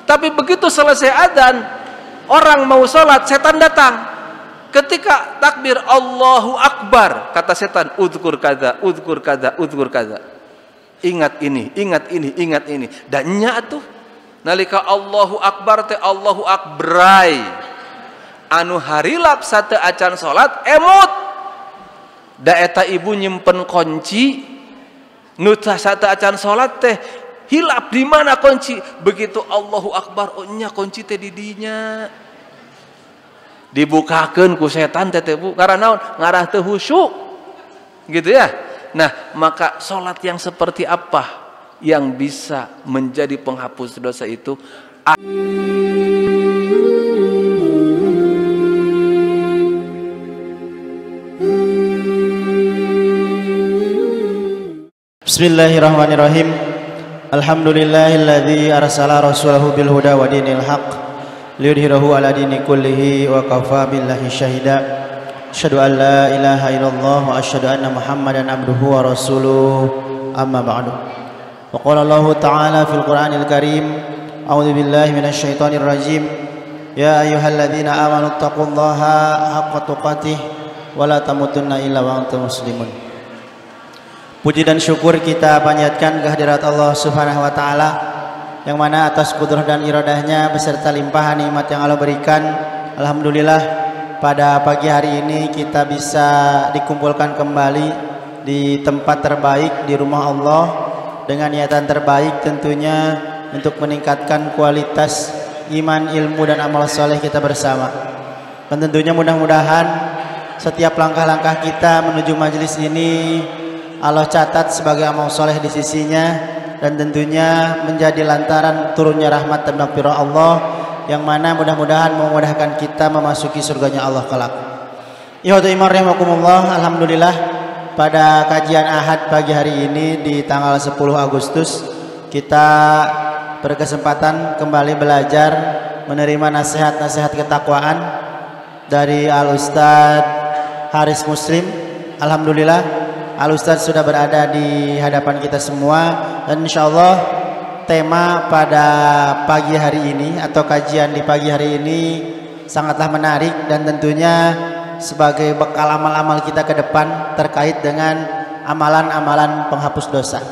Tapi begitu selesai adzan, orang mau sholat, setan datang. Ketika takbir Allahu Akbar, kata setan, udzkur kadza, udzkur kadza, udzkur kadza. Ingat ini, ingat ini, ingat ini. Dan nya tuh nalika Allahu Akbar teh Allahu Akbray. Anu harilap sate acan salat emut. Da eta ibu nyimpen kunci. Nu sate acan salat teh hilap di mana kunci? Begitu Allahu Akbar, oh nya kunci teh di dinya. Dibukakeun ku setan teh Bu, karena naon? Ngarah teu khusyuk. Gitu ya. Nah, maka salat yang seperti apa yang bisa menjadi penghapus dosa itu? Bismillahirrahmanirrahim. Alhamdulillahilladzi arsala rasulahu bil huda wa dinil haqq liyudhhirahu ala dini kullihi wa kafa billahi syahida. Asyhadu an la ilaha illallah wa asyhadu anna Muhammadan abduhu wa rasuluh. Amma ba'du. Wa qala Allah ta'ala fil Qur'anil Karim, a'udzu billahi minasy syaithanir rajim. Ya ayyuhalladzina amanu taqullaha haqqa tuqatih wa la tamutunna illa wa antum muslimun. Puji dan syukur kita panjatkan kehadirat Allah Subhanahu wa taala, yang mana atas kudrah dan iradahnya beserta limpahan nikmat yang Allah berikan, alhamdulillah pada pagi hari ini kita bisa dikumpulkan kembali di tempat terbaik, di rumah Allah, dengan niatan terbaik tentunya untuk meningkatkan kualitas iman, ilmu dan amal soleh kita bersama. Dan tentunya mudah-mudahan setiap langkah-langkah kita menuju majelis ini Allah catat sebagai amal soleh di sisinya, dan tentunya menjadi lantaran turunnya rahmat dan maghfirah Allah, yang mana mudah-mudahan memudahkan kita memasuki surganya Allah kelak. Ikhwatul iman rahimakumullah, alhamdulillah pada kajian Ahad pagi hari ini di tanggal 10 Agustus kita berkesempatan kembali belajar menerima nasihat-nasihat ketakwaan dari Al-Ustaz Haris Muslim. Alhamdulillah Al-Ustaz sudah berada di hadapan kita semua, dan insyaallah tema pada pagi hari ini atau kajian di pagi hari ini sangatlah menarik, dan tentunya sebagai bekal amal-amal kita ke depan terkait dengan amalan-amalan penghapus dosa.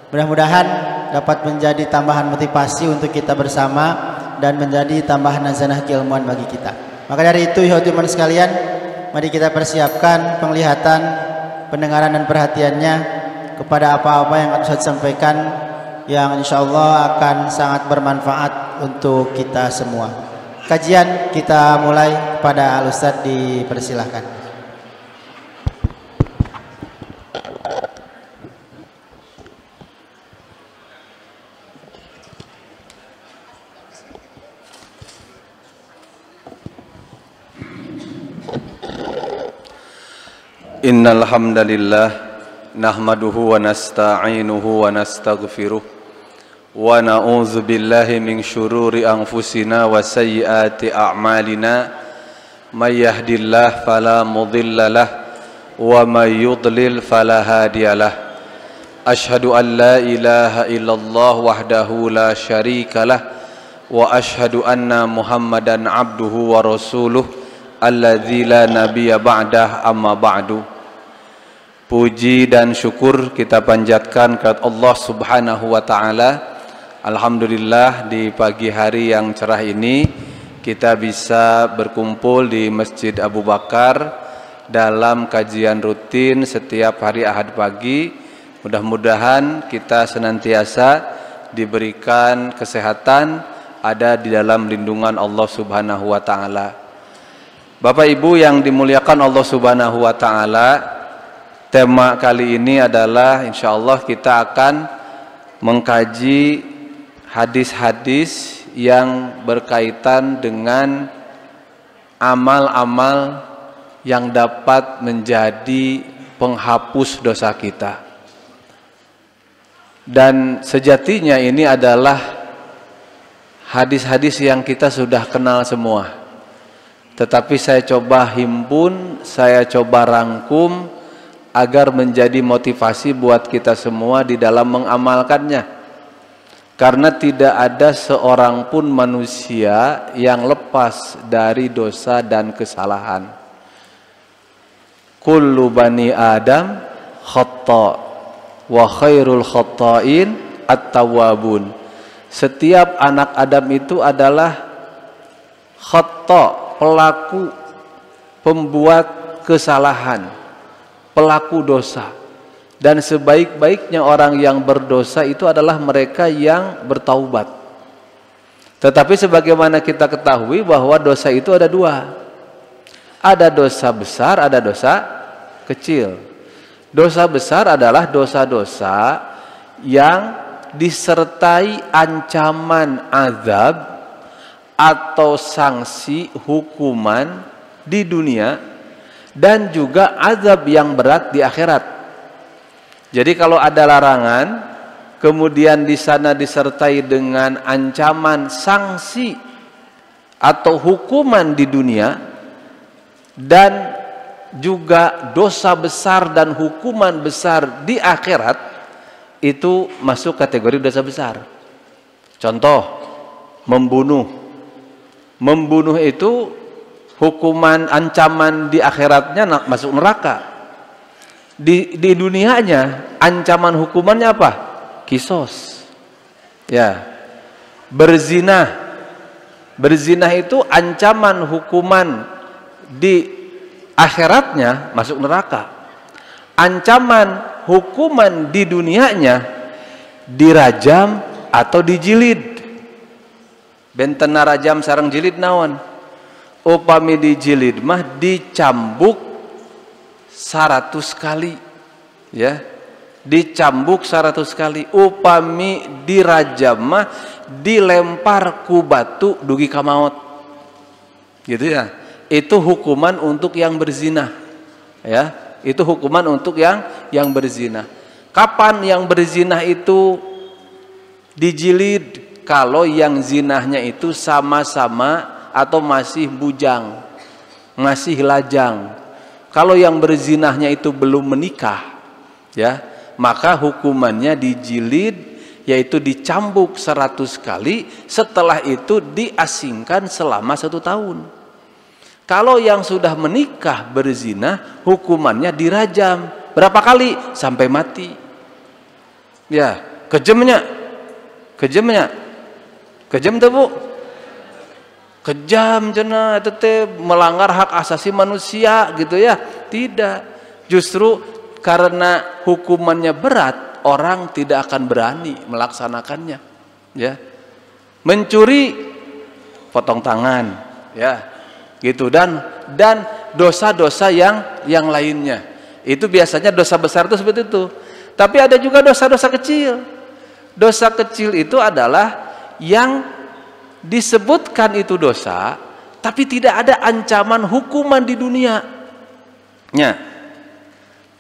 Mudah-mudahan dapat menjadi tambahan motivasi untuk kita bersama dan menjadi tambahan hazanah keilmuan bagi kita. Maka dari itu, ikhwan sekalian, mari kita persiapkan penglihatan, pendengaran dan perhatiannya kepada apa-apa yang akan saya sampaikan, yang insyaallah akan sangat bermanfaat untuk kita semua. Kajian kita mulai. Pada Al-Ustaz dipersilahkan. Innal hamdalillah nahmaduhu wa nasta'inuhu wa nastaghfiruh wa na'udzu billahi min syururi anfusina wa sayyiati a'malina may yahdihillahu fala mudhillalah wa may yudlil fala hadiyalah. Asyhadu an la ilaha illallah wahdahu la syarikalah wa asyhadu anna Muhammadan abduhu wa rasuluh alladzi la nabiyya ba'dah, amma ba'du. Puji dan syukur kita panjatkan kepada Allah Subhanahu wa taala. Alhamdulillah di pagi hari yang cerah ini kita bisa berkumpul di Masjid Abu Bakar dalam kajian rutin setiap hari Ahad pagi. Mudah-mudahan kita senantiasa diberikan kesehatan, ada di dalam lindungan Allah Subhanahu wa taala. Bapak Ibu yang dimuliakan Allah Subhanahu wa taala, tema kali ini adalah insyaallah kita akan mengkaji hadis-hadis yang berkaitan dengan amal-amal yang dapat menjadi penghapus dosa kita. Dan sejatinya ini adalah hadis-hadis yang kita sudah kenal semua. Tetapi saya coba himpun, saya coba rangkum agar menjadi motivasi buat kita semua di dalam mengamalkannya. Karena tidak ada seorang pun manusia yang lepas dari dosa dan kesalahan. Kullu bani Adam khata' wa khairul khata'in at-tawwabun. Setiap anak Adam itu adalah khata', pelaku, pembuat kesalahan, pelaku dosa. Dan sebaik-baiknya orang yang berdosa itu adalah mereka yang bertaubat. Tetapi sebagaimana kita ketahui bahwa dosa itu ada dua. Ada dosa besar, ada dosa kecil. Dosa besar adalah dosa-dosa yang disertai ancaman azab atau sanksi hukuman di dunia dan juga azab yang berat di akhirat. Jadi kalau ada larangan, kemudian di sana disertai dengan ancaman sanksi atau hukuman di dunia dan juga dosa besar dan hukuman besar di akhirat, itu masuk kategori dosa besar. Contoh, membunuh. Membunuh itu hukuman ancaman di akhiratnya masuk neraka. Di dunianya ancaman hukumannya apa? Kisos. Ya. Berzina. Berzina itu ancaman hukuman di akhiratnya masuk neraka. Ancaman hukuman di dunianya dirajam atau dijilid. Benten rajam sareng jilid naon? Upami dijilid mah dicambuk 100 kali, ya, dicambuk 100 kali. Upami dirajam mah dilempar ku batu dugi ka maut, gitu ya. Itu hukuman untuk yang berzina, ya. Itu hukuman untuk yang berzina. Kapan yang berzina itu dijilid? Kalau yang zinahnya itu sama-sama atau masih bujang, masih lajang. Kalau yang berzinahnya itu belum menikah, ya, maka hukumannya dijilid, yaitu dicambuk 100 kali. Setelah itu diasingkan selama 1 tahun. Kalau yang sudah menikah berzina, hukumannya dirajam. Berapa kali? Sampai mati. Ya, kejamnya, kejam tuh bu. Kejam cenah itu teh melanggar hak asasi manusia gitu ya. Tidak, justru karena hukumannya berat, orang tidak akan berani melaksanakannya, ya. Mencuri potong tangan, ya, gitu. Dan dosa-dosa yang lainnya itu biasanya dosa besar itu seperti itu. Tapi ada juga dosa-dosa kecil. Dosa kecil itu adalah yang disebutkan itu dosa, tapi tidak ada ancaman hukuman di dunia. Nya,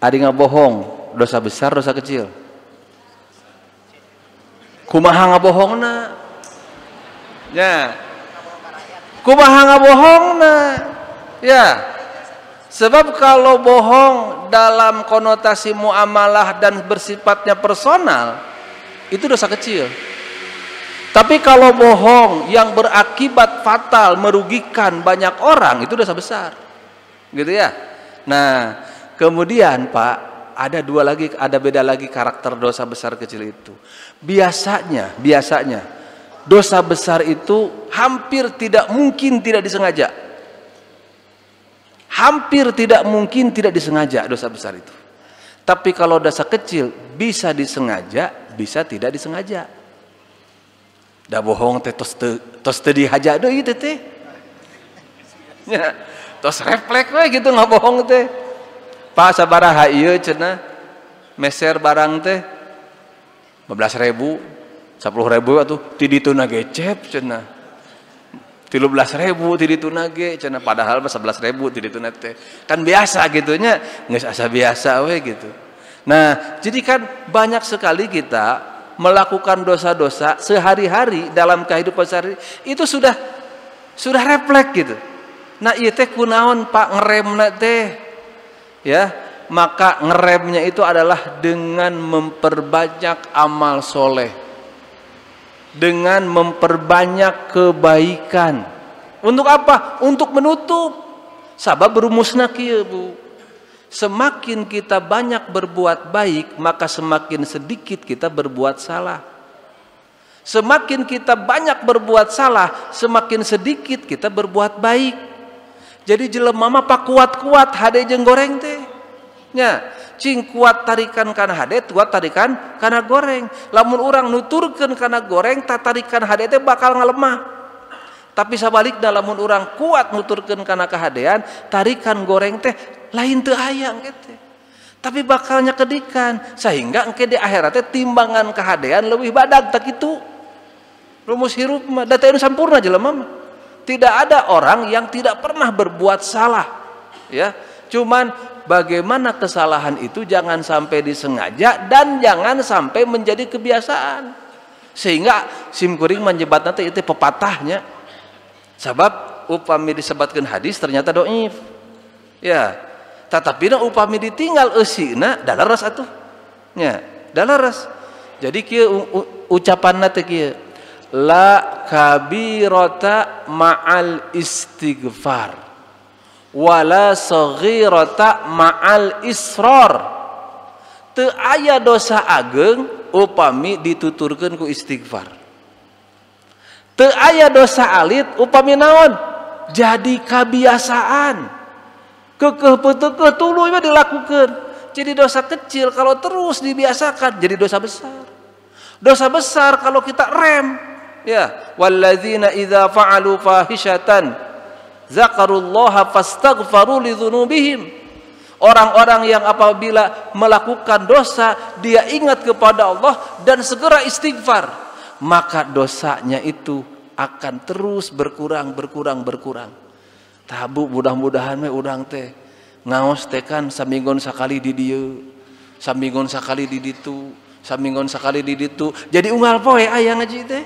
ada ngabohong, dosa besar, dosa kecil. Kumaha ngabohongna? Ya, kumaha ngabohongna? Ya, sebab kalau bohong dalam konotasi muamalah dan bersifatnya personal, itu dosa kecil. Tapi kalau bohong yang berakibat fatal, merugikan banyak orang, itu dosa besar, gitu ya. Nah, kemudian Pak, ada beda lagi karakter dosa besar kecil itu. Biasanya dosa besar itu hampir tidak mungkin tidak disengaja. Hampir tidak mungkin tidak disengaja dosa besar itu. Tapi kalau dosa kecil bisa disengaja, bisa tidak disengaja. Da bohong teh tos teu dihaja deui teh. Ya, tos refleks we gitu ngabohong teh. Pa sabaraha ieu cenah meser barang teh 15.000, 10.000 atuh ti dituna gecep cenah. 13.000 ti dituna ge cenah padahal mah 11.000 ti dituna teh. Kan biasa gitu nya, geus asa biasa we gitu. Nah, jadi kan banyak sekali kita melakukan dosa-dosa sehari-hari dalam kehidupan sehari itu sudah refleks gitu. Nah, ieu teh kunaon Pak ngeremna teh? Ya, maka ngeremnya itu adalah dengan memperbanyak amal soleh. dengan memperbanyak kebaikan. Untuk apa? Untuk menutup. Sabab berumusna kieu, Bu. Semakin kita banyak berbuat baik, maka semakin sedikit kita berbuat salah. Semakin kita banyak berbuat salah, semakin sedikit kita berbuat baik. Jadi jelema mah pak kuat-kuat hade jeung goreng teh. Nya, cing kuat tarikan kana hade, kuat tarikan kana goreng. Lamun urang nuturkeun kana goreng, tatarikan hade teh bakal ngalemah. Tapi sabalikna lamun urang kuat nuturkeun kana kahadean, tarikan goreng teh lain teu aya engke teh. Tapi bakalnya kedikan sehingga engke di akhirat teh timbangan kahadean leuwih badag tak kitu. Rumus hirup mah da teu sampurna jelema mah. Tidak ada orang yang tidak pernah berbuat salah, ya. Cuman bagaimana kesalahan itu jangan sampai disengaja dan jangan sampai menjadi kebiasaan, sehingga simkuring menjebat nanti itu pepatahnya. Sebab upami disebutkan hadis ternyata doif, ya. Tetapi upami ditinggal eusina dalaras atuh, ya, dalaras. Jadi kieu ucapanna teh kieu. La kabirata ma'al istighfar wala saghirata ma'al israr. Teu aya dosa ageng upami dituturkeun ku istighfar. Teu aya dosa alit upami naon? Jadi kebiasaan. Keukeuh peuteukeuh tuluy mah dilakukeun. Jadi dosa kecil kalau terus dibiasakan jadi dosa besar. Dosa besar kalau kita rem. Ya, walladzina idza fa'alu fahishatan zakarullaha fastaghfaru lidzunubihim. Orang-orang yang apabila melakukan dosa dia ingat kepada Allah dan segera istighfar, maka dosanya itu akan terus berkurang. Tabu mudah-mudahan we urang teh ngaos teh kan saminggon sakali di dieu, saminggon sakali di ditu, saminggon sakali di ditu. Jadi unggal poe aya ngaji teh.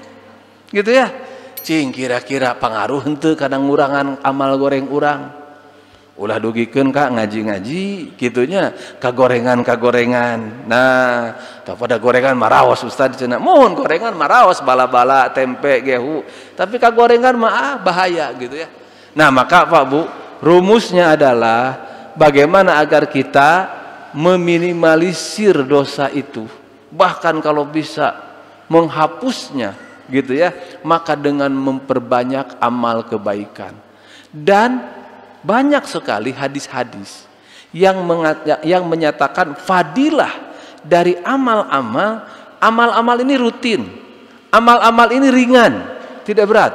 Gitu ya, cing kira-kira pengaruh henteu kana ngurangan amal goreng urang. Ulah dugikeun Kak ngaji-ngaji gitunya kagorengan. Nah, tah pada gorengan maraos Ustaz cenah. Mohon gorengan maraos bala-bala tempe gehu, tapi kagorengan mah bahaya gitu ya. Nah, maka Pak Bu, rumusnya adalah bagaimana agar kita meminimalisir dosa itu, bahkan kalau bisa menghapusnya gitu ya, maka dengan memperbanyak amal kebaikan. Dan banyak sekali hadis-hadis yang menyatakan fadilah dari amal-amal ini rutin, amal-amal ini ringan, tidak berat,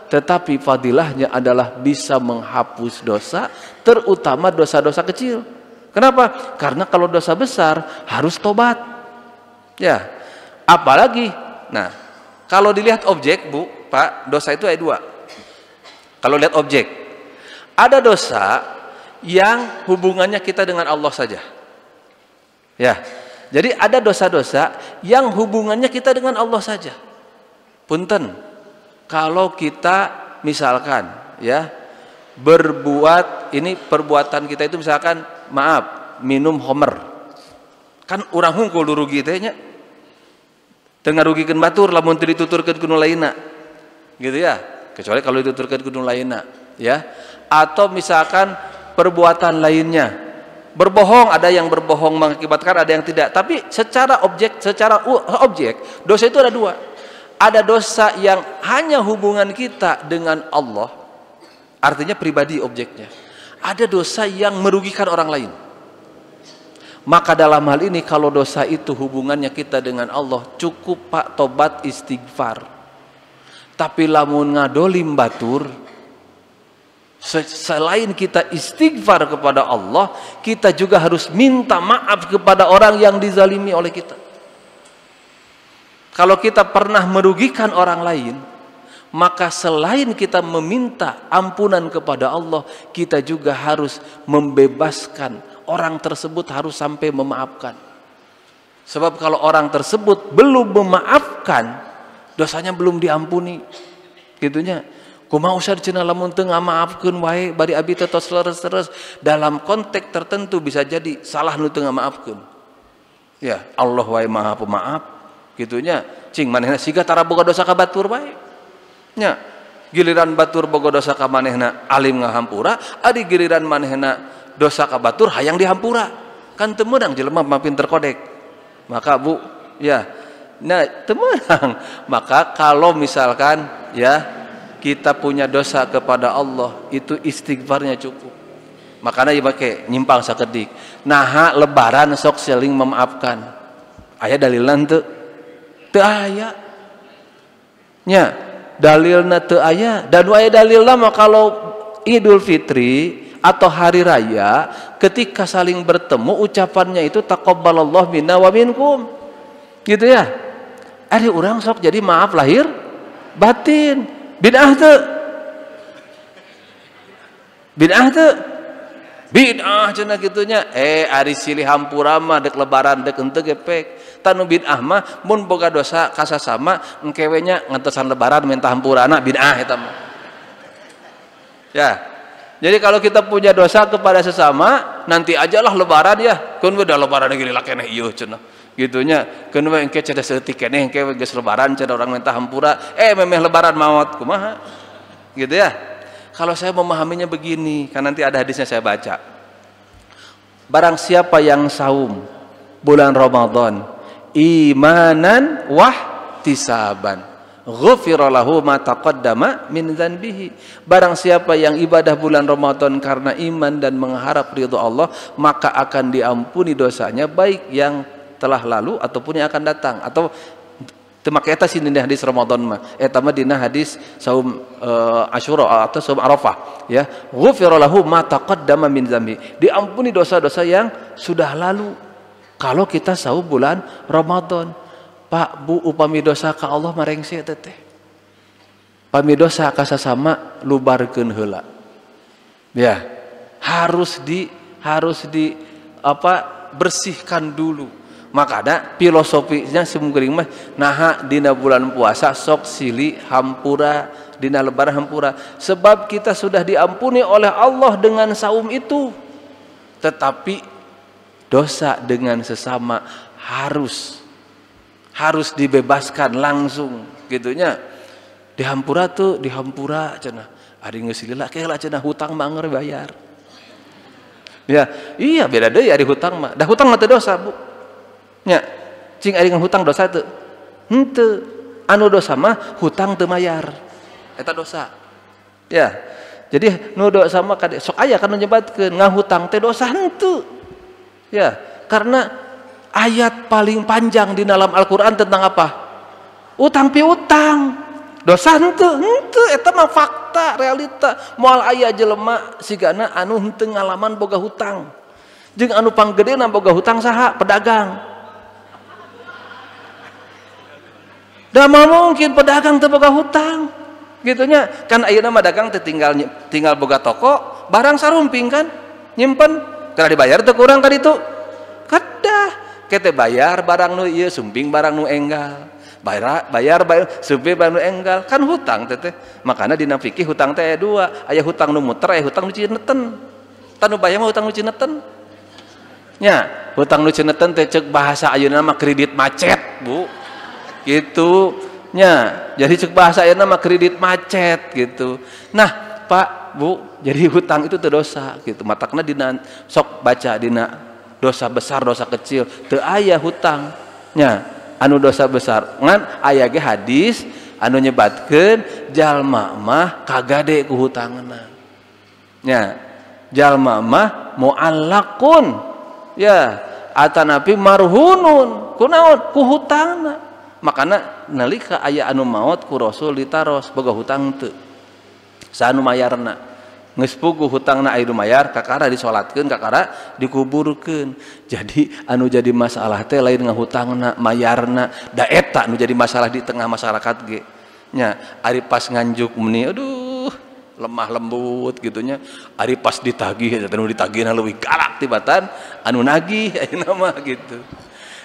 tetapi fadilahnya adalah bisa menghapus dosa, terutama dosa-dosa kecil. Kenapa? Karena kalau dosa besar harus tobat, ya. Apalagi, nah, kalau dilihat objek, Bu, Pak, dosa itu ada dua. Kalau lihat objek, ada dosa yang hubungannya kita dengan Allah saja. Ya, jadi ada dosa-dosa yang hubungannya kita dengan Allah saja. Punten, kalau kita misalkan, ya, berbuat ini perbuatan kita itu misalkan, maaf, minum homer, kan urang hungkul durugi teh nya. Tengah rugikan batur lamun teu dituturkeun ku nu lainna. Gitu ya. Kecuali kalau dituturkeun ku nu lainna, ya. Atau misalkan perbuatan lainnya. Berbohong, ada yang berbohong mengakibatkan, ada yang tidak. Tapi secara objek, dosa itu ada dua. Ada dosa yang hanya hubungan kita dengan Allah, artinya pribadi objeknya. Ada dosa yang merugikan orang lain. Maka dalam hal ini kalau dosa itu hubungannya kita dengan Allah, cukup Pak tobat istighfar. Tapi lamun ngadolim batur, selain kita istighfar kepada Allah, kita juga harus minta maaf kepada orang yang dizalimi oleh kita. Kalau kita pernah merugikan orang lain, maka selain kita meminta ampunan kepada Allah, kita juga harus membebaskan orang tersebut, harus sampai memaafkan. Sebab kalau orang tersebut belum memaafkan, dosanya belum diampuni. Gitunya. Kumaha usah cenah lamun teu ngamaafkeun wae bari abi teh tos leres-leres, dalam konteks tertentu bisa jadi salah nu teu ngamaafkeun. Ya, Allah wae Maha Pemaaf. gitunya. Cing manehna siga tara boga dosa ka batur bae nya, giliran batur boga dosa ka manehna alim ngahampura, adi giliran manehna dosa ka batur hayang dihampura, kan teu meunang jelema mah pinter kodek. Maka Bu ya, nah teu meunang. Maka kalau misalkan ya kita punya dosa kepada Allah, itu istighfarnya cukup. Makanya dipake nyimpang sakedik. Naha lebaran sok saling memaafkan. Aya dalilan teu? Teu aya. Nya, dalilna teu aya. Dan aya dalilna mah kalau Idul Fitri atau hari raya ketika saling bertemu ucapannya itu taqabbalallahu minna wa minkum. Gitu ya. Ada orang sok jadi maaf lahir batin. Bid'ah teu? Bid'ah teu? Bid'ah cenah gitunya. Ari silih hampura mah dek lebaran dek henteu gepek. Tanu bid'ah mah mun boga dosa ka sasama engkewe nya ngantosan lebaran minta hampurana bid'ah eta mah. Ya. Jadi kalau kita punya dosa kepada sesama, nanti ajalah lebaran ya. Kun udah lebaran gini lah keneh ieu cenah. Gitunya. Kun we engke cenah seutik keneh engke geus lebaran cenah orang minta hampura, memeh lebaran maot kumaha. Gitu ya. Kalau saya memahaminya begini, kan nanti ada hadisnya saya baca. Barang siapa yang saum bulan Ramadan imanan wahtisaban, ghufira lahu ma taqaddama min dzanbihi. Barang siapa yang ibadah bulan Ramadan karena iman dan mengharap ridha Allah, maka akan diampuni dosanya baik yang telah lalu ataupun yang akan datang. Atau teu make eta sih dina hadis Ramadan mah. Eta mah dina hadis saum Asyura atau saum Arafah ya. Ghufira lahu ma taqaddama min dzanbi. Diampuni dosa-dosa yang sudah lalu kalau kita saum bulan Ramadan. Pak Bu, upami dosa ka Allah marengse teh. Upami dosa ka sasama lubarkeun heula. Ya, harus di bersihkan dulu. Makanya filosofinya simkuring mah naha dina bulan puasa sok silih hampura, dina lebaran hampura. Sebab kita sudah diampuni oleh Allah dengan saum itu. Tetapi dosa dengan sesama harus dibebaskan langsung gitunya. Dihampura tuh dihampura cenah ari geus lila keula cenah hutang mah ngeur bayar ya. Iya beda deui ari hutang mah, dah hutang mah teu dosa Bu nya. Cing ari hutang dosa teu? Henteu. Anu dosa mah hutang teu mayar eta dosa ya. Jadi nu dosa mah sok aya kan nyebatkeun ngahutang teh dosa henteu ya. Karena ayat paling panjang di dalam Al-Quran tentang apa? Utang piutang. Dosa henteu eta mah fakta realita. Moal aya jelema sigana anu henteu ngalaman boga hutang. Jeung anu panggedena boga hutang saha? Pedagang. Da mungkin pedagang teu boga hutang. Gitunya. Kan ayeuna mah dagang teh tinggal boga toko, barang sarumping kan, nyimpen, kada dibayar teu kurang ka ditu. Kadah kete bayar barang nu ieu sumping barang nu enggal, bayar sumping barang nu enggal, kan hutang teh. Makana dina fikih hutang teh dua, aya hutang nu muter, aya hutang nu cineten. Tanu bayar mah hutang nu cineten nya. Hutang nu cineten teh ceuk bahasa ayeuna mah kredit macet Bu gitu nya. Jadi ceuk bahasa ayeuna mah kredit macet gitu. Nah Pak Bu, jadi hutang itu teu dosa gitu. Matakna dina sok baca dina dosa besar dosa kecil teu aya hutang nya. Anu dosa besar ngan aya ge hadis anu nyebatkeun jalma mah kagade ku hutangna nya. Jalma mah muallaqun ya atanapi marhunun kunaon ku hutangna. Makana nalika aya anu maot ku Rasul ditaros boga hutang teu saanu mayarna. Geus puguh hutangna aya mayar kakara disolatkeun, kakara dikuburkeun. Jadi anu jadi masalah teh lain ngahutangna mayarna, da eta anu jadi masalah di tengah masyarakat ge nya. Ari pas nganjuk meni aduh lemah lembut gitunya, ari pas ditagih eta anu ditagihna leuwih galak tibatan anu nagih ayeuna mah gitu.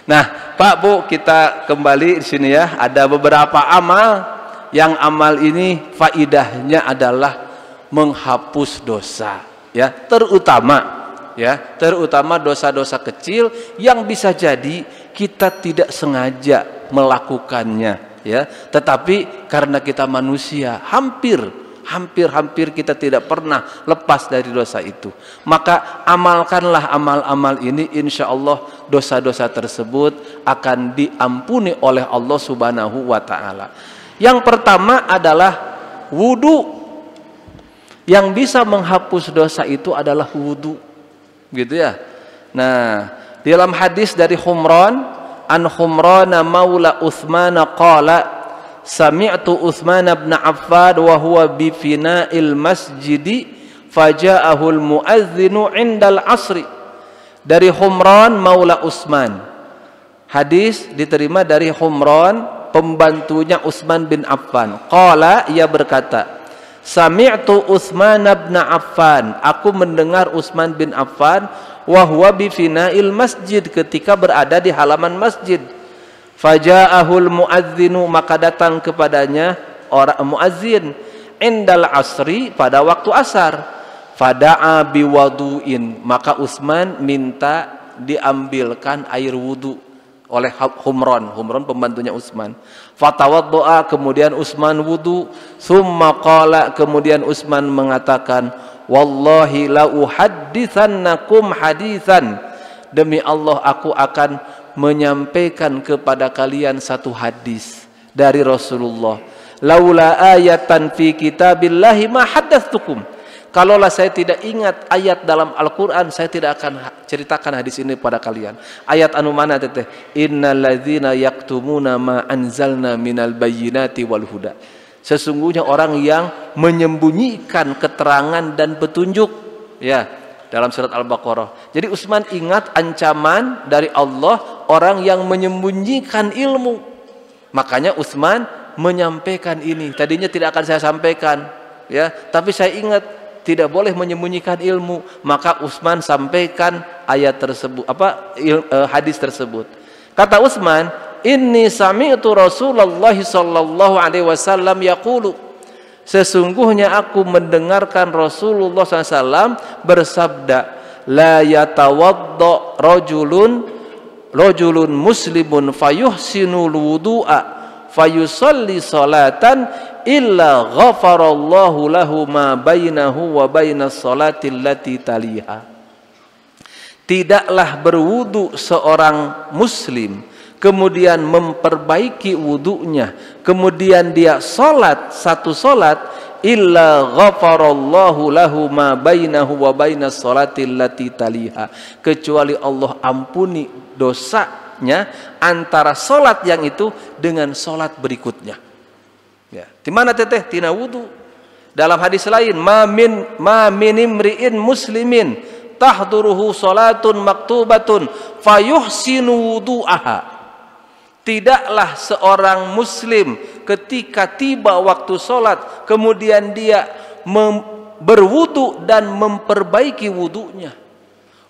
Nah Pak Bu, kita kembali di sini ya. Ada beberapa amal yang amal ini faidahnya adalah menghapus dosa ya, terutama dosa-dosa kecil yang bisa jadi kita tidak sengaja melakukannya, ya. Tetapi karena kita manusia, hampir kita tidak pernah lepas dari dosa itu. Maka amalkanlah amal-amal ini, insya Allah dosa-dosa tersebut akan diampuni oleh Allah Subhanahu wa Ta'ala. Yang pertama adalah wudu. Yang bisa menghapus dosa itu adalah wudu, gitu ya. Nah, dalam hadis dari Humran, an Humran maula Utsman qala sami'tu Utsman bin Affan wa huwa bi fina'il masjid faja'ahu al-muadzinu 'indal 'asri. Dari Humran maula Utsman. Hadis diterima dari Humran, pembantunya Utsman bin Affan. Qala, ia berkata, sami'tu Utsman bin Affan, aku mendengar Utsman bin Affan wa huwa bi fina'il masjid, ketika berada di halaman masjid. Faja'ahul muadzinu, maka datang kepadanya orang muazzin, indal asri, pada waktu asar. Fada'a biwadu'in, maka Utsman minta diambilkan air wudu oleh Humran pembantunya Utsman. Fatawaddoa, kemudian Utsman wudu. Summa qala, kemudian Utsman mengatakan, wallahi la uhadditsannakum haditsan, demi Allah aku akan menyampaikan kepada kalian satu hadis dari Rasulullah. Laula ayatan fi kitabillahi ma haddatsukum, kalaulah saya tidak ingat ayat dalam Al-Quran, saya tidak akan ceritakan hadis ini pada kalian. Ayat anu mana teteh? Innal ladzina yaktumuna ma anzalna minal bayyinati wal huda. Sesungguhnya orang yang menyembunyikan keterangan dan petunjuk, ya, dalam surat Al-Baqarah. Jadi Utsman ingat ancaman dari Allah orang yang menyembunyikan ilmu. Makanya Utsman menyampaikan ini. Tadinya tidak akan saya sampaikan, ya, tapi saya ingat tidak boleh menyembunyikan ilmu, maka Utsman sampaikan ayat tersebut, hadis tersebut. Kata Utsman, inni sami'tu Rasulullah sallallahu alaihi wasallam yaqulu, sesungguhnya aku mendengarkan Rasulullah SAW bersabda, la yatawadda rajulun muslimun fayuhsinul wudu'a fayusalli salatan illa ghafarallahu lahu ma bainahu wa bainas salati allati taliha. Tidaklah berwudu seorang muslim, kemudian memperbaiki wudunya, kemudian dia salat satu salat, illa ghafarallahu lahu ma bainahu wa bainas salati allati taliha, kecuali Allah ampuni dosanya antara salat yang itu dengan salat berikutnya. Ya, di mana teteh? Tina wudu. Dalam hadis lain, ma min imri'in muslimin tahduruhu salatun maktubatun fayuhsinu wudu'aha. Tidaklah seorang muslim ketika tiba waktu sholat kemudian dia berwudu dan memperbaiki wudunya,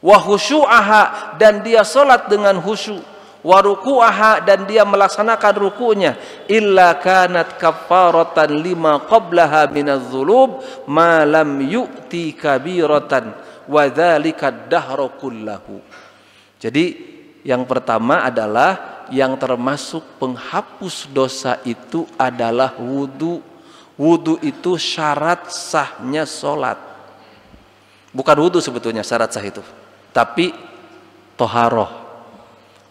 wa khusyu'aha, dan dia sholat dengan khusyuk, wa ruku'aha, dan dia melaksanakan ruku'nya, illa kanat kafaratan lima qablaha minadz-dzulub ma lam yu'ti kabiratan wa dzalika ad-dahra kullahu. Jadi yang pertama adalah yang termasuk penghapus dosa itu adalah wudu. Wudu itu syarat sahnya sholat. Bukan wudu sebetulnya syarat sah itu, tapi toharoh.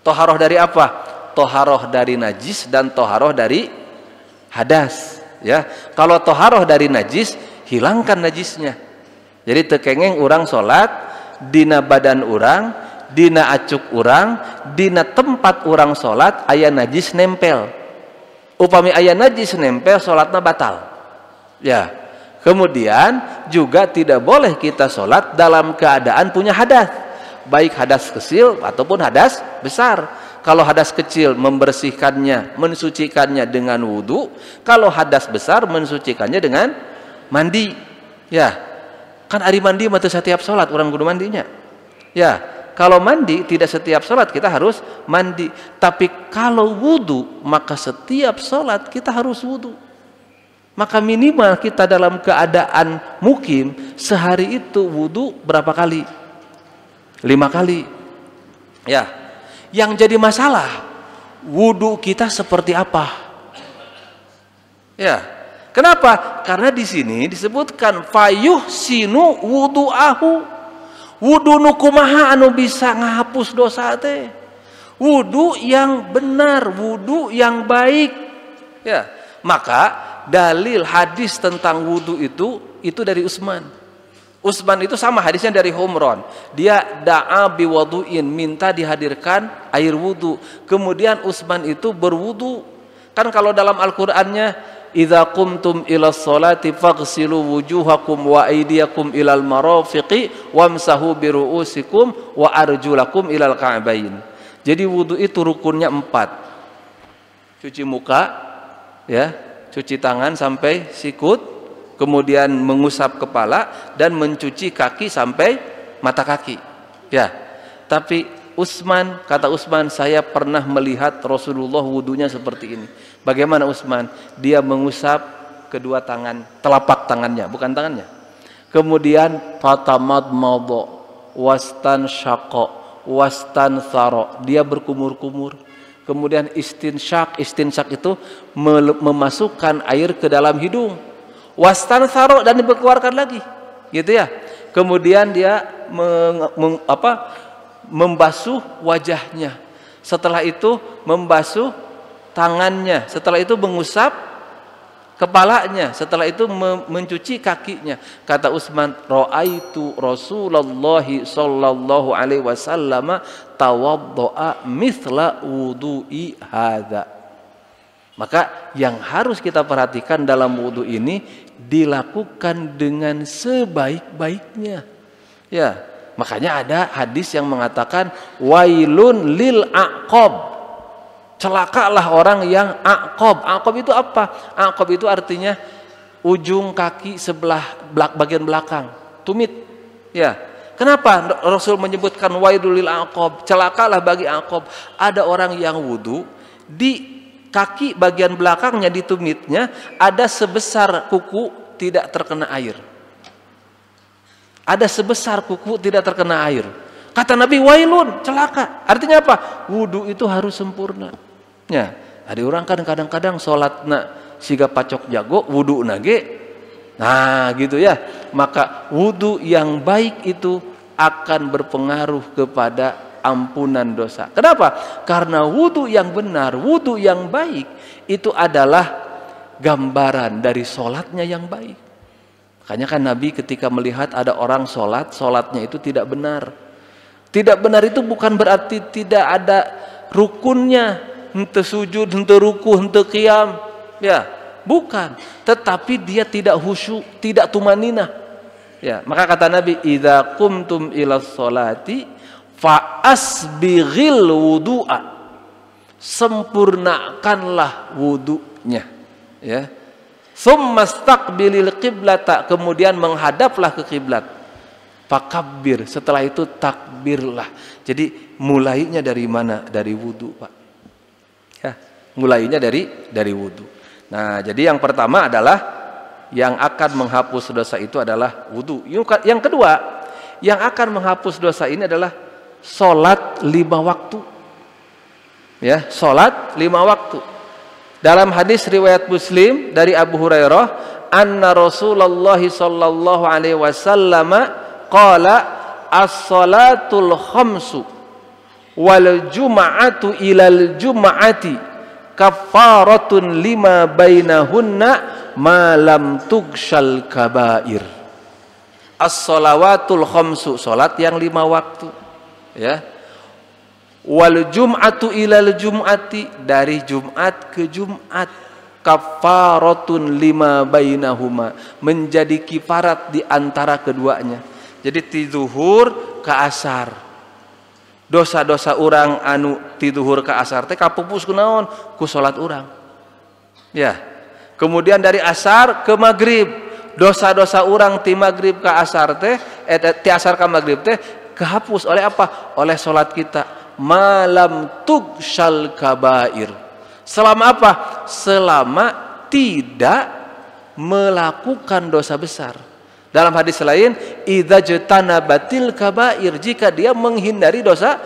Toharoh dari apa? Toharoh dari najis dan toharoh dari hadas. Ya, kalau toharoh dari najis, hilangkan najisnya. Jadi tekengeng orang sholat, dina badan orang, dina acuk orang, dina tempat orang sholat aya najis nempel. Upami aya najis nempel, sholatna batal. Ya. Kemudian juga tidak boleh kita sholat dalam keadaan punya hadas, baik hadas kecil ataupun hadas besar. Kalau hadas kecil membersihkannya, mensucikannya dengan wudu. Kalau hadas besar mensucikannya dengan mandi. Ya, kan ari mandi mah teu setiap sholat orang kudu mandinya. Ya, kalau mandi tidak setiap sholat kita harus mandi. Tapi kalau wudu maka setiap sholat kita harus wudu. Maka minimal kita dalam keadaan mukim sehari itu wudu berapa kali? 5 kali. Ya. Yang jadi masalah wudu kita seperti apa. Ya, kenapa? Karena di sini disebutkan fayuh sinu wudu'ahu, wudu nu kumaha anu bisa ngahapus dosa teh, wudu yang benar, wudu yang baik. Ya, maka dalil hadis tentang wudu itu dari Utsman. Utsman itu sama hadisnya dari Humran. Dia da'a biwudu'in, minta dihadirkan air wudu. Kemudian Utsman itu berwudu. Kan kalau dalam Al-Qur'annya idza qumtum ilas sholati faghsilu wujuhakum wa aydiyakum ilal marafiqi wamsahu biru'usikum wa arjulakum ilal ka'bain. Jadi wudu itu rukunnya 4. Cuci muka, ya, cuci tangan sampai sikut, kemudian mengusap kepala dan mencuci kaki sampai mata kaki. Ya. Tapi Utsman, kata Utsman, saya pernah melihat Rasulullah wudunya seperti ini. Bagaimana Utsman? Dia mengusap kedua tangan, telapak tangannya, bukan tangannya. Kemudian fatamadmadha wastan syaqa wastan thara. Dia berkumur-kumur. Kemudian istinsyak itu memasukkan air ke dalam hidung. Wastan tharo, dan dikeluarkan lagi, gitu ya. Kemudian dia membasuh wajahnya, setelah itu membasuh tangannya, setelah itu mengusap kepalanya, setelah itu mencuci kakinya. Kata Utsman, ra'aitu Rasulullah sallallahu alaihi wasallam tawaddoa mithla wudu'i hadza. Maka yang harus kita perhatikan dalam wudu ini dilakukan dengan sebaik-baiknya. Ya, makanya ada hadis yang mengatakan wailun lil aqab. Celakalah orang yang aqab. Aqab itu apa? Aqab itu artinya ujung kaki sebelah bagian belakang, tumit. Ya. Kenapa Rasul menyebutkan wailul lil aqab? Celakalah bagi aqab. Ada orang yang wudu di kaki bagian belakangnya, di tumitnya ada sebesar kuku tidak terkena air. Ada sebesar kuku tidak terkena air. Kata Nabi, wailun, celaka. Artinya apa? Wudu itu harus sempurna. Ya, ada orang kan kadang-kadang sholatna siga pacok jago, wudu nage. Nah, gitu ya. Maka wudu yang baik itu akan berpengaruh kepada ampunan dosa. Kenapa? Karena wudu yang benar, wudu yang baik itu adalah gambaran dari sholatnya yang baik. Makanya kan Nabi ketika melihat ada orang sholatnya itu tidak benar. Tidak benar itu bukan berarti tidak ada rukunnya, henteu sujud, henteu ruku, henteu qiyam, ya, bukan. Tetapi dia tidak khusyuk, tidak tumaninah. Ya, maka kata Nabi, idza qumtum ilas sholati fa'asbighil wudu'a, sempurnakanlah wudunya, ya. Tsumastaqbilil qiblata, kemudian menghadaplah ke kiblat. Fakabbir, setelah itu takbirlah. Jadi mulainya dari mana? Dari wudu, Pak. Ya, mulainya dari wudu. Nah, jadi yang pertama adalah yang akan menghapus dosa itu adalah wudu. Yang kedua, yang akan menghapus dosa ini adalah sholat 5 waktu. Ya, sholat 5 waktu. Dalam hadis riwayat Muslim dari Abu Hurairah, anna Rasulullah sallallahu alaihi wasallam qala as-salatul khamsu wal jum'atu ilal jum'ati kafaratun lima bainahunna ma lam tughshal kabair. As-salawatul khamsu, salat yang 5 waktu, ya. Wal jum'atu ilal jum'ati, dari Jumat ke Jumat, kafaratun lima bainahuma, menjadi kifarat di antara keduanya. Jadi ti zuhur ke asar, dosa-dosa orang anu ti zuhur ke asar teh kapupus kunaon? Ku salat urang. Ya. Kemudian dari asar ke maghrib, dosa-dosa orang ti maghrib ke asar teh ti asar ke maghrib teh kehapus oleh apa? Oleh salat kita. Malam tughshal kabair. Selama apa? Selama tidak melakukan dosa besar. Dalam hadis lain, idza jtanabatil kabair, jika dia menghindari dosa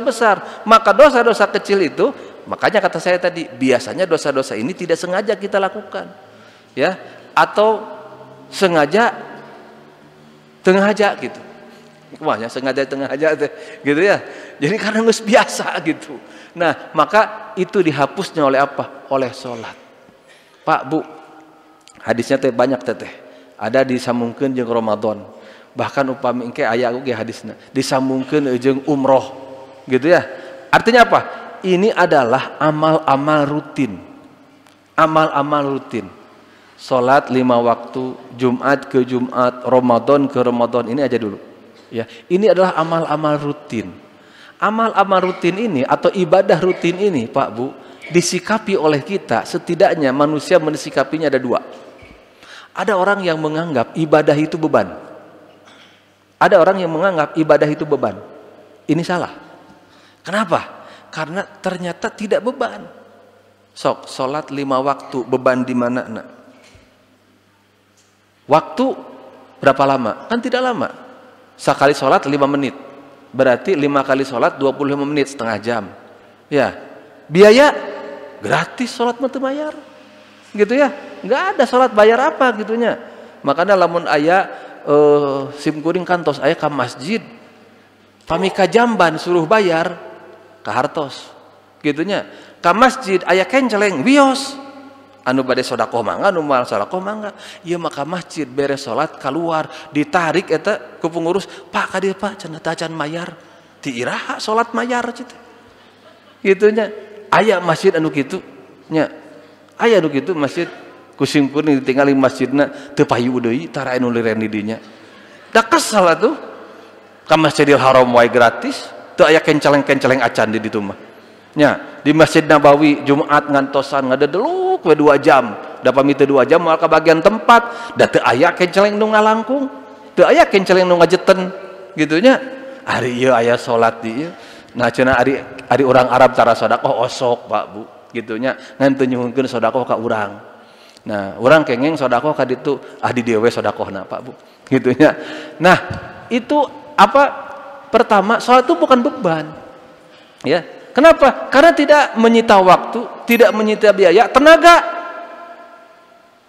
besar, maka dosa-dosa kecil itu Makanya kata saya tadi, biasanya dosa-dosa ini tidak sengaja kita lakukan, ya, atau sengaja tengah aja gitu. Wahnya sengaja tengah aja gitu ya. Jadi karena nggak biasa gitu. Nah, maka itu dihapusnya oleh apa? Oleh sholat. Pak, Bu, hadisnya teh banyak teh. Ada disambungkeun jeung Ramadan. Bahkan upami engke aya oge hadisna, disambungkeun jeung umroh. Gitu ya. Artinya apa? Ini adalah amal-amal rutin. Amal-amal rutin. Salat 5 waktu, Jumat ke Jumat, Ramadan ke Ramadan, ini aja dulu. Ya, ini adalah amal-amal rutin. Amal-amal rutin ini atau ibadah rutin ini, Pak Bu, disikapi oleh kita, setidaknya manusia mensikapinya ada 2. Ada orang yang menganggap ibadah itu beban. Ada orang yang menganggap ibadah itu beban. Ini salah. Kenapa? Karena ternyata tidak beban. Sok, sholat 5 waktu, beban di mana? Nak? Waktu berapa lama? Kan tidak lama. Sekali sholat 5 menit. Berarti 5 kali sholat 25 menit, setengah jam. Ya. Biaya gratis, sholat mah teu bayar. Gitu ya. Nggak ada sholat bayar apa gitunya. Makanya lamun aya sim kuring kantos aya ka masjid. Pami ka jamban suruh bayar ka hartos. Gitunya. Ka masjid aya kenceleng wios. Anu bade sedekah mangga, anu moal sedekah mangga. Ieu mah ka masjid beres salat keluar, ditarik eta ku pengurus, "Pak, ka dieu Pak, cenah teh acan mayar." Ti iraha salat mayar citu. Gitunya. Aya masjid anu kitu nya. Aya anu kitu masjid kusim kuring ditinggali masjidna teu payu deui tara anu liren di dinya. Da kesal atuh. Ka Masjidil Haram wae gratis, teu aya kenceleng-kenceleng acan di ditu mah. Nya, di Masjid Nabawi Jumat ngantosan ngadedeluk we 2 jam. Da pami teu 2 jam moal ka bagian tempat, da teu aya kenceleng nu ngalangkung, teu aya kenceleng nu ngajeten gitu nya. Ari ieu aya salat di ieu. Nah cenah ari urang Arab tara sedekah osok, Pak Bu, gitu nya. Ngan teu nyuhunkeun sedekah ka urang. Nah, urang kengeng sedekah ka ditu, di dieu we sedekahna, Pak Bu, gitu nya. Nah, itu apa? Pertama, salat itu bukan beban. Ya. Kenapa? Karena tidak menyita waktu, tidak menyita biaya, tenaga.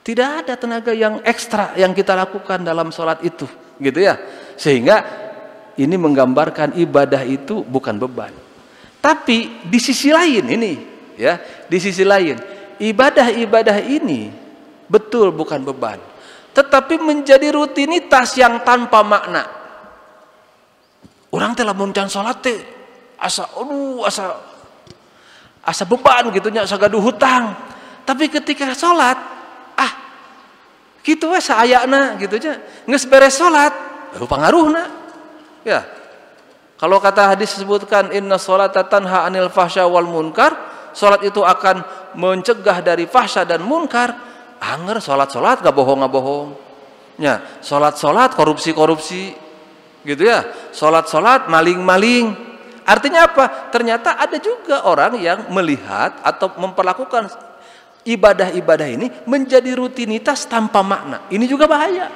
Tidak ada tenaga yang ekstra yang kita lakukan dalam sholat itu, gitu ya. Sehingga ini menggambarkan ibadah itu bukan beban. Tapi di sisi lain ini, ya, di sisi lain ibadah-ibadah ini betul bukan beban, tetapi menjadi rutinitas yang tanpa makna. Orang teh lamun can sholat teh asa beban gitunya, asa gaduh hutang. Tapi ketika sholat, gitu we saayana gitunya, geus beres sholat, pangaruhna. Ya. Kalau kata hadis disebutkan inna sholata tanha anil fahsya wal munkar, sholat itu akan mencegah dari fahsya dan munkar. Anger sholat-sholat gak bohong. Ya, sholat-sholat korupsi-korupsi. Gitu ya. Sholat-sholat maling-maling. Artinya apa? Ternyata ada juga orang yang melihat atau memperlakukan ibadah-ibadah ini menjadi rutinitas tanpa makna. Ini juga bahaya.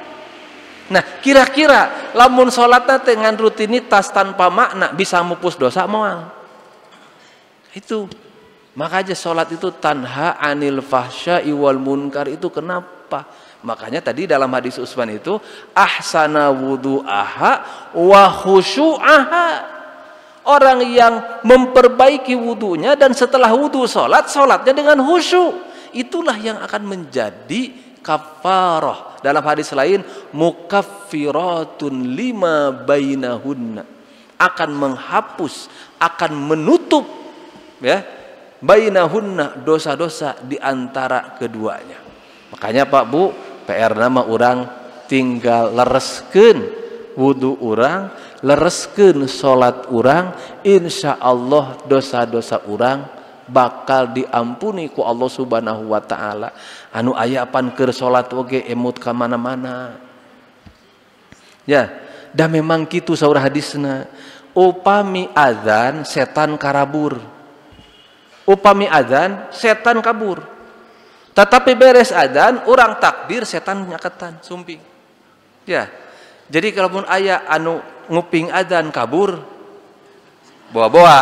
Nah, kira-kira lamun sholatnya dengan rutinitas tanpa makna bisa mupus dosa moal. Itu. Makanya sholat itu tanha anil fahsya'i wal munkar itu kenapa? Makanya tadi dalam hadis Utsman itu ahsana wudu'aha wa khusyu'aha. Orang yang memperbaiki wudunya dan setelah wudu sholatnya dengan khusyuk, itulah yang akan menjadi kafarah. Dalam hadis lain, mukaffiratun lima bainahunna, akan menghapus, akan menutup, ya, bainahunna, dosa-dosa di antara keduanya. Makanya Pak Bu, PR nama orang tinggal lereskeun wudu orang, lereskeun salat urang, insya Allah dosa-dosa urang bakal diampuni ku Allah Subhanahu wa taala. Anu aya pan keur salat oge emut ka mana-mana. Ya, da memang kitu saur hadisna. Upami azan setan karabur. Upami azan setan kabur. Tetapi beres azan urang takbir setan nyaketan sumping. Ya. Jadi kalaupun aya anu nguping adzan kabur, boa-boa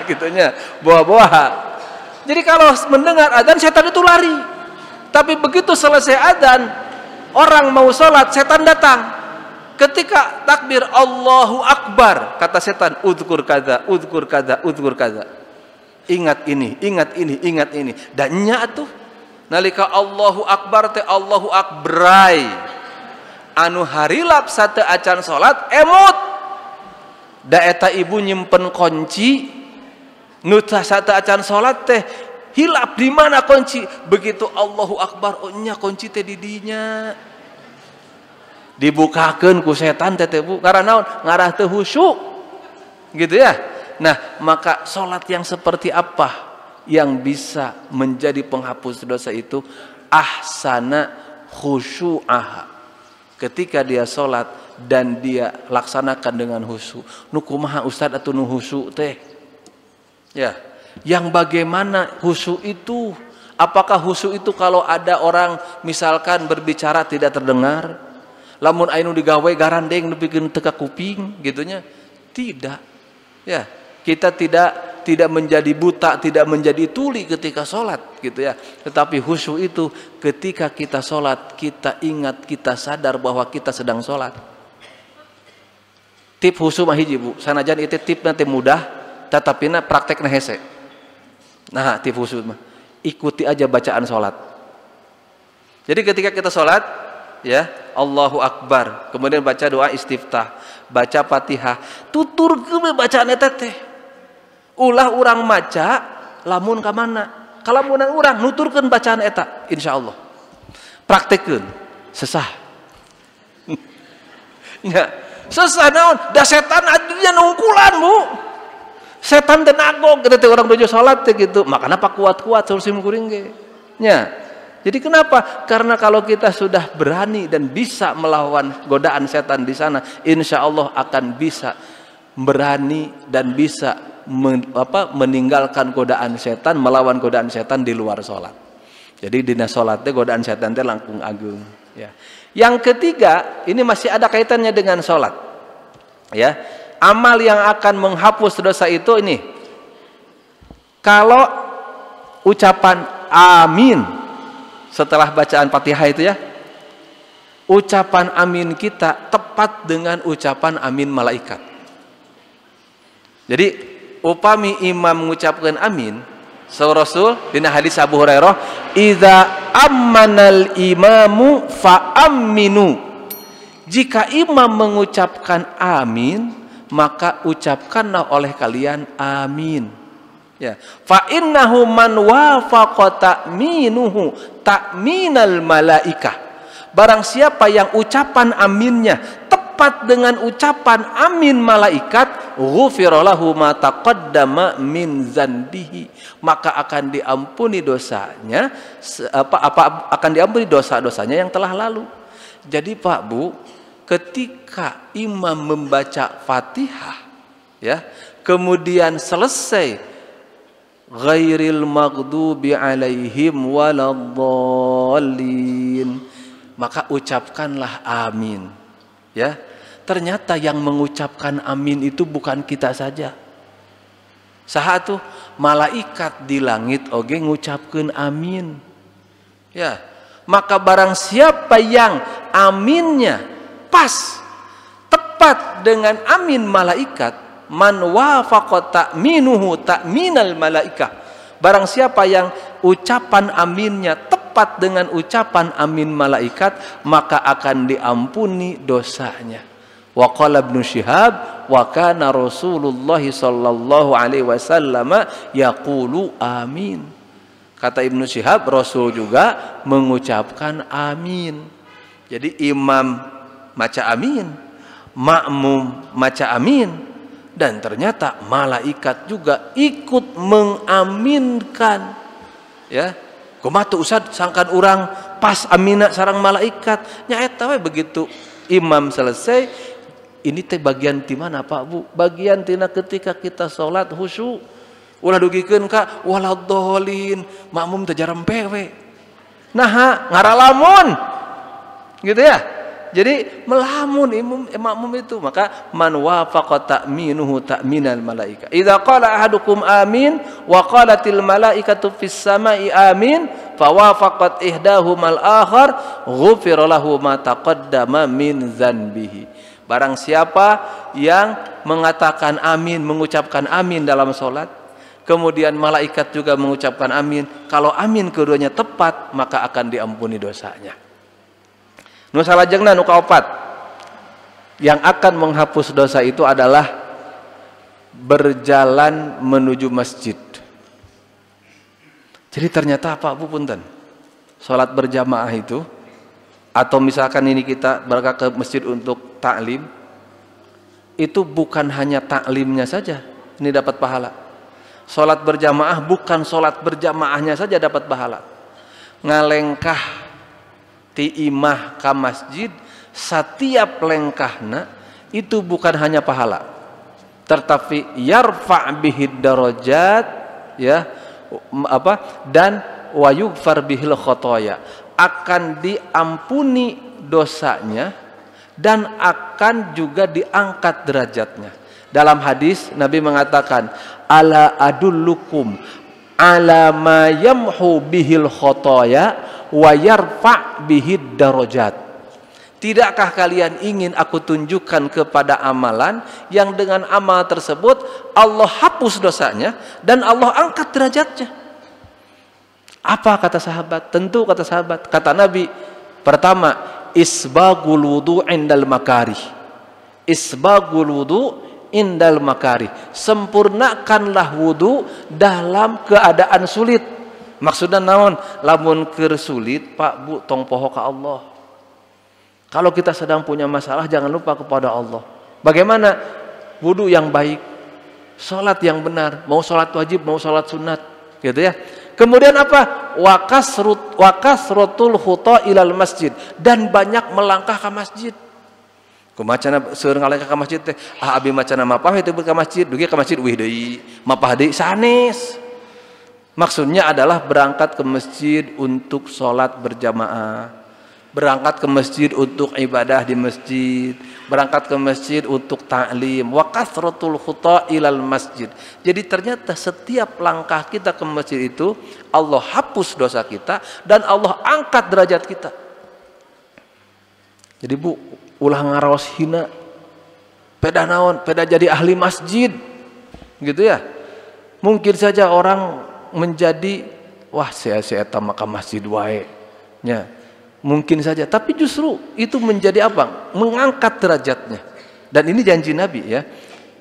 gitunya, boa-boa. Jadi kalau mendengar adzan setan itu lari. Tapi begitu selesai adzan, orang mau sholat, setan datang. Ketika takbir Allahu Akbar, kata setan, udzkur kadza, udzkur kadza, udzkur kadza. Ingat ini, ingat ini, ingat ini. Dan nya tuh nalika Allahu Akbar teh Allahu Akbrai. Anu harilap sate acan sholat emut. Da eta ibu nyimpen kunci nu sate acan sholat teh hilap di mana kunci. Begitu Allahu Akbar, oh nya kunci teh di dinya. Dibukakeun ku setan teh Bu, karena naon? Ngarah teu khusyuk. Gitu ya. Nah, maka salat yang seperti apa yang bisa menjadi penghapus dosa itu? Ahsana khusyu'aha. Ketika dia salat dan dia laksanakan dengan khusyuk. Nu kumaha Ustaz atuh nu khusyuk teh? Ya. Yang bagaimana khusyuk itu? Apakah khusyuk itu kalau ada orang misalkan berbicara tidak terdengar? Lamun anu digawe garandeng nepikeun teu ka kuping gitunya? Tidak. Ya, kita tidak menjadi buta, tidak menjadi tuli ketika sholat gitu ya. Tetapi khusyuk itu ketika kita sholat, kita ingat, kita sadar bahwa kita sedang sholat. Tip khusyuk mah hiji Bu, sanajan itu tip nanti mudah, tetapi praktekna hese. Nah, tip khusyuk mah ikuti aja bacaan sholat. Jadi ketika kita sholat, ya Allahu Akbar, kemudian baca doa istiftah, baca Fatihah, tutur ke bacaan eta teh. Ulah urang maca lamun ka mana? Kalamunan urang nuturkeun bacaan eta, insyaallah. Praktekkeun, sesah. Ya, sesah naon? Da setan adinya nungkulan, Bu. Setan teh nagog teh urang nuju salat teh gitu. Makana pak kuat-kuat saur sim kuring ge. Nya. Jadi kenapa? Karena kalau kita sudah berani dan bisa melawan godaan setan di sana, insya Allah akan bisa berani dan bisa meninggalkan godaan setan, melawan godaan setan di luar sholat. Jadi dina sholatnya godaan setan itu langkung agung. Ya. Yang ketiga, ini masih ada kaitannya dengan sholat. Ya, amal yang akan menghapus dosa itu ini. Kalau ucapan amin setelah bacaan Fatihah itu ya, ucapan amin kita tepat dengan ucapan amin malaikat. Jadi upami imam mengucapkan amin, saur Rasul dina hadis Abu Hurairah, idza ammanal imamu fa aminu. Jika imam mengucapkan amin, maka ucapkanlah oleh kalian amin. Ya, fa innahu man wafaqa ta'minuhu ta'minal malaikah. Barang siapa yang ucapan aminnya tepat dengan ucapan amin malaikat, ghufira lahu ma taqaddama min dzanbihi, maka akan diampuni dosanya akan diampuni dosa-dosanya yang telah lalu. Jadi Pak Bu, ketika imam membaca Fatihah ya, kemudian selesai ghairil maghdubi alaihim waladdallin, maka ucapkanlah amin. Ya, ternyata yang mengucapkan amin itu bukan kita saja. Saha tuh malaikat di langit oge ngucapkeun amin. Ya, maka barang siapa yang aminnya pas tepat dengan amin malaikat, man wafaqa ta'minuhu ta'minal malaikah, barang siapa yang ucapan aminnya tepat dengan ucapan amin malaikat, maka akan diampuni dosanya. Wa qala Ibnu Syihab wa kana Rasulullah sallallahu alaihi wasallam yaqulu amin. Kata Ibnu Syihab, Rasul juga mengucapkan amin. Jadi imam maca amin, makmum maca amin, dan ternyata malaikat juga ikut mengaminkan. Ya, kumaha tuh Ustaz sangkan urang pas amina sareng malaikat. Nyaeta we begitu imam selesai, ini teh bagian ti mana Pak Bu? Bagian tina ketika kita salat khusyuk. Ulah dugikeun ka waladhdallin, makmum teh jarempe we. Nah, ngaralamun. Gitu ya. Jadi melamun makmum itu. Maka man wafaqa ta'minuhu ta'minal malaika. Idza qala ahadukum amin wa qalatil malaikatu fis sama'i amin fa wafaqat ihdahumal akhar ghufira lahu ma taqaddama min dzanbihi. Barang siapa yang mengatakan amin, mengucapkan amin dalam salat, kemudian malaikat juga mengucapkan amin, kalau amin keduanya tepat maka akan diampuni dosanya. Nu salajengna nu kaopat yang akan menghapus dosa itu adalah berjalan menuju masjid. Jadi ternyata Pak Bu punten, salat berjamaah itu, atau misalkan ini kita berangkat ke masjid untuk taklim, itu bukan hanya taklimnya saja ini dapat pahala. Salat berjamaah bukan salat berjamaahnya saja dapat pahala. Ngalengkah ti imah ka masjid, setiap lengkahna itu bukan hanya pahala, tetapi yarfa' bihid darajat, ya, dan wa yughfar bihil khotoya, akan diampuni dosanya dan akan juga diangkat derajatnya. Dalam hadis Nabi mengatakan, ala adullukum ala ma yamhu bihil khotoya wa yarfa' bihid darajat. Tidakkah kalian ingin aku tunjukkan kepada amalan yang dengan amal tersebut Allah hapus dosanya dan Allah angkat derajatnya? Apa kata sahabat? Tentu kata sahabat, kata Nabi, pertama, isbagul wudu indal makarih. Isbagul wudu indal makarih. Sempurnakanlah wudu dalam keadaan sulit. Maksudnya naon? Lamun keur sulit Pak Bu tong poho ka Allah. Kalau kita sedang punya masalah jangan lupa kepada Allah. Bagaimana wudu yang baik, salat yang benar, mau salat wajib mau salat sunat, gitu ya. Kemudian apa? Wa kasratul khuta ilal masjid, dan banyak melangkah ke masjid. Kumacana seueur ngalengkah ka masjid teh, abi macana mapah teh ka masjid, dugi ka masjid wih deui, mapah deui sanes. Maksudnya adalah berangkat ke masjid untuk sholat berjamaah, berangkat ke masjid untuk ibadah di masjid, berangkat ke masjid untuk ta'lim. Wa kasratul khuta ilal masjid. Jadi ternyata setiap langkah kita ke masjid itu Allah hapus dosa kita dan Allah angkat derajat kita. Jadi Bu, ulah ngaraos hina, peda naon, peda jadi ahli masjid, gitu ya. Mungkin saja orang menjadi wah saya eta maka masjid wae nya, mungkin saja, tapi justru itu menjadi apa? Mengangkat derajatnya. Dan ini janji Nabi ya,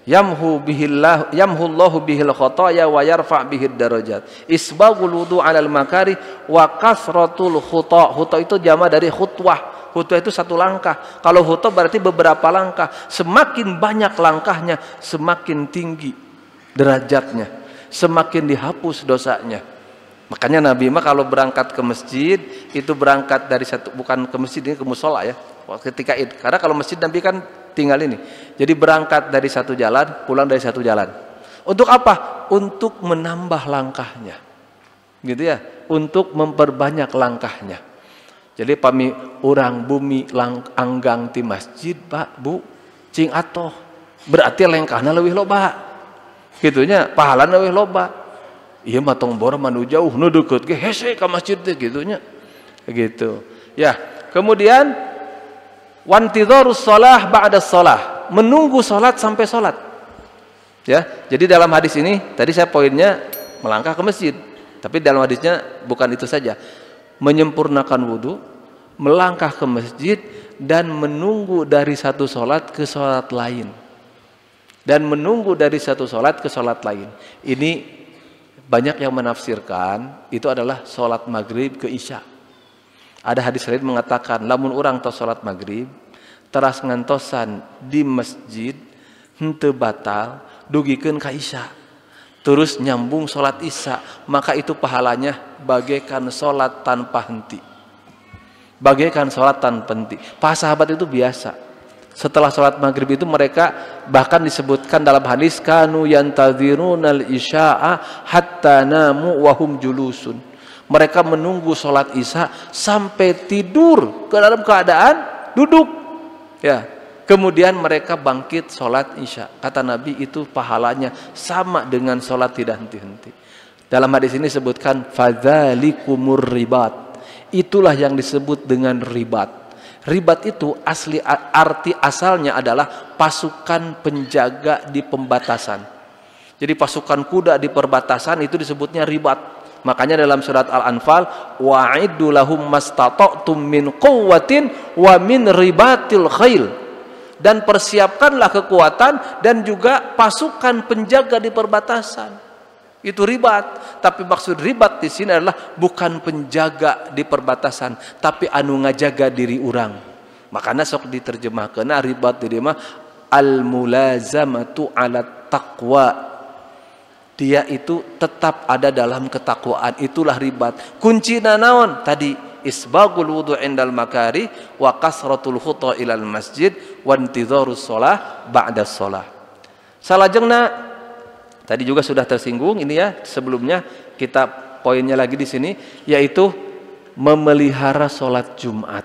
yamhullahu bihil khotoya wa yarfa' bihid darajat, isbagul wudu alal makari wa kasratul khuta. Khuta itu jama dari khutwah. Khutwah itu satu langkah. Kalau khuta berarti beberapa langkah. Semakin banyak langkahnya semakin tinggi derajatnya, semakin dihapus dosanya. Makanya Nabi mah kalau berangkat ke masjid itu berangkat dari satu, bukan ke masjid, ini ke musola ya, ketika Id. Karena kalau masjid Nabi kan tinggal ini. Jadi berangkat dari satu jalan, pulang dari satu jalan. Untuk apa? Untuk menambah langkahnya, gitu ya. Untuk memperbanyak langkahnya. Jadi pami urang bumi anggang ti masjid Pak Bu cing atoh, berarti lengkahna leuwih loba. Gitunya pahalana leuwih loba. Iya mah tong bor manu jauh nu deukeut ge hese ka masjid teh gitunya. Gitu. Ya, kemudian wantidharus shalah ba'da shalah, menunggu salat sampai salat. Ya, jadi dalam hadis ini tadi saya poinnya melangkah ke masjid, tapi dalam hadisnya bukan itu saja. Menyempurnakan wudu, melangkah ke masjid dan menunggu dari satu salat ke salat lain. Dan menunggu dari satu salat ke salat lain. Ini banyak yang menafsirkan itu adalah salat maghrib ke isya. Ada hadis lain mengatakan lamun urang tos salat maghrib teras ngantosan di masjid henteu batal dugikeun ka isya, terus nyambung salat isya, maka itu pahalanya bagaikan salat tanpa henti. Bagaikan salat tanpa henti. Para sahabat itu biasa. Setelah sholat maghrib itu mereka bahkan disebutkan dalam hadis kanu yantadhirunal isya'a hatta namu wahum julusun. Mereka menunggu sholat isya sampai tidur ke dalam keadaan duduk. Ya, kemudian mereka bangkit sholat isya. Kata Nabi itu pahalanya sama dengan sholat tidak henti-henti. Dalam hadis ini disebutkan fadzalikumur ribat. Itulah yang disebut dengan ribat. Ribat itu arti asalnya adalah pasukan penjaga di pembatasan. Jadi pasukan kuda di perbatasan itu disebutnya ribat. Makanya dalam surat Al-Anfal, wa'iddu lahum mastata'tum min quwwatin wa min ribatil khail. Dan persiapkanlah kekuatan dan juga pasukan penjaga di perbatasan. Itu ribat. Tapi maksud ribat di sini adalah bukan penjaga di perbatasan, tapi anu ngajaga diri orang. Makanya sok diterjemahkeun ribat di mah al-mulazamatu 'ala taqwa. Dia itu tetap ada dalam ketakwaan, itulah ribat. Kuncina naon? Tadi isbagul wudu' indal makari wa kasratul khuta ilal masjid wa intidharus shalah ba'da shalah. Salajengna tadi juga sudah tersinggung ini ya, sebelumnya kita poinnya lagi di sini yaitu memelihara salat Jumat.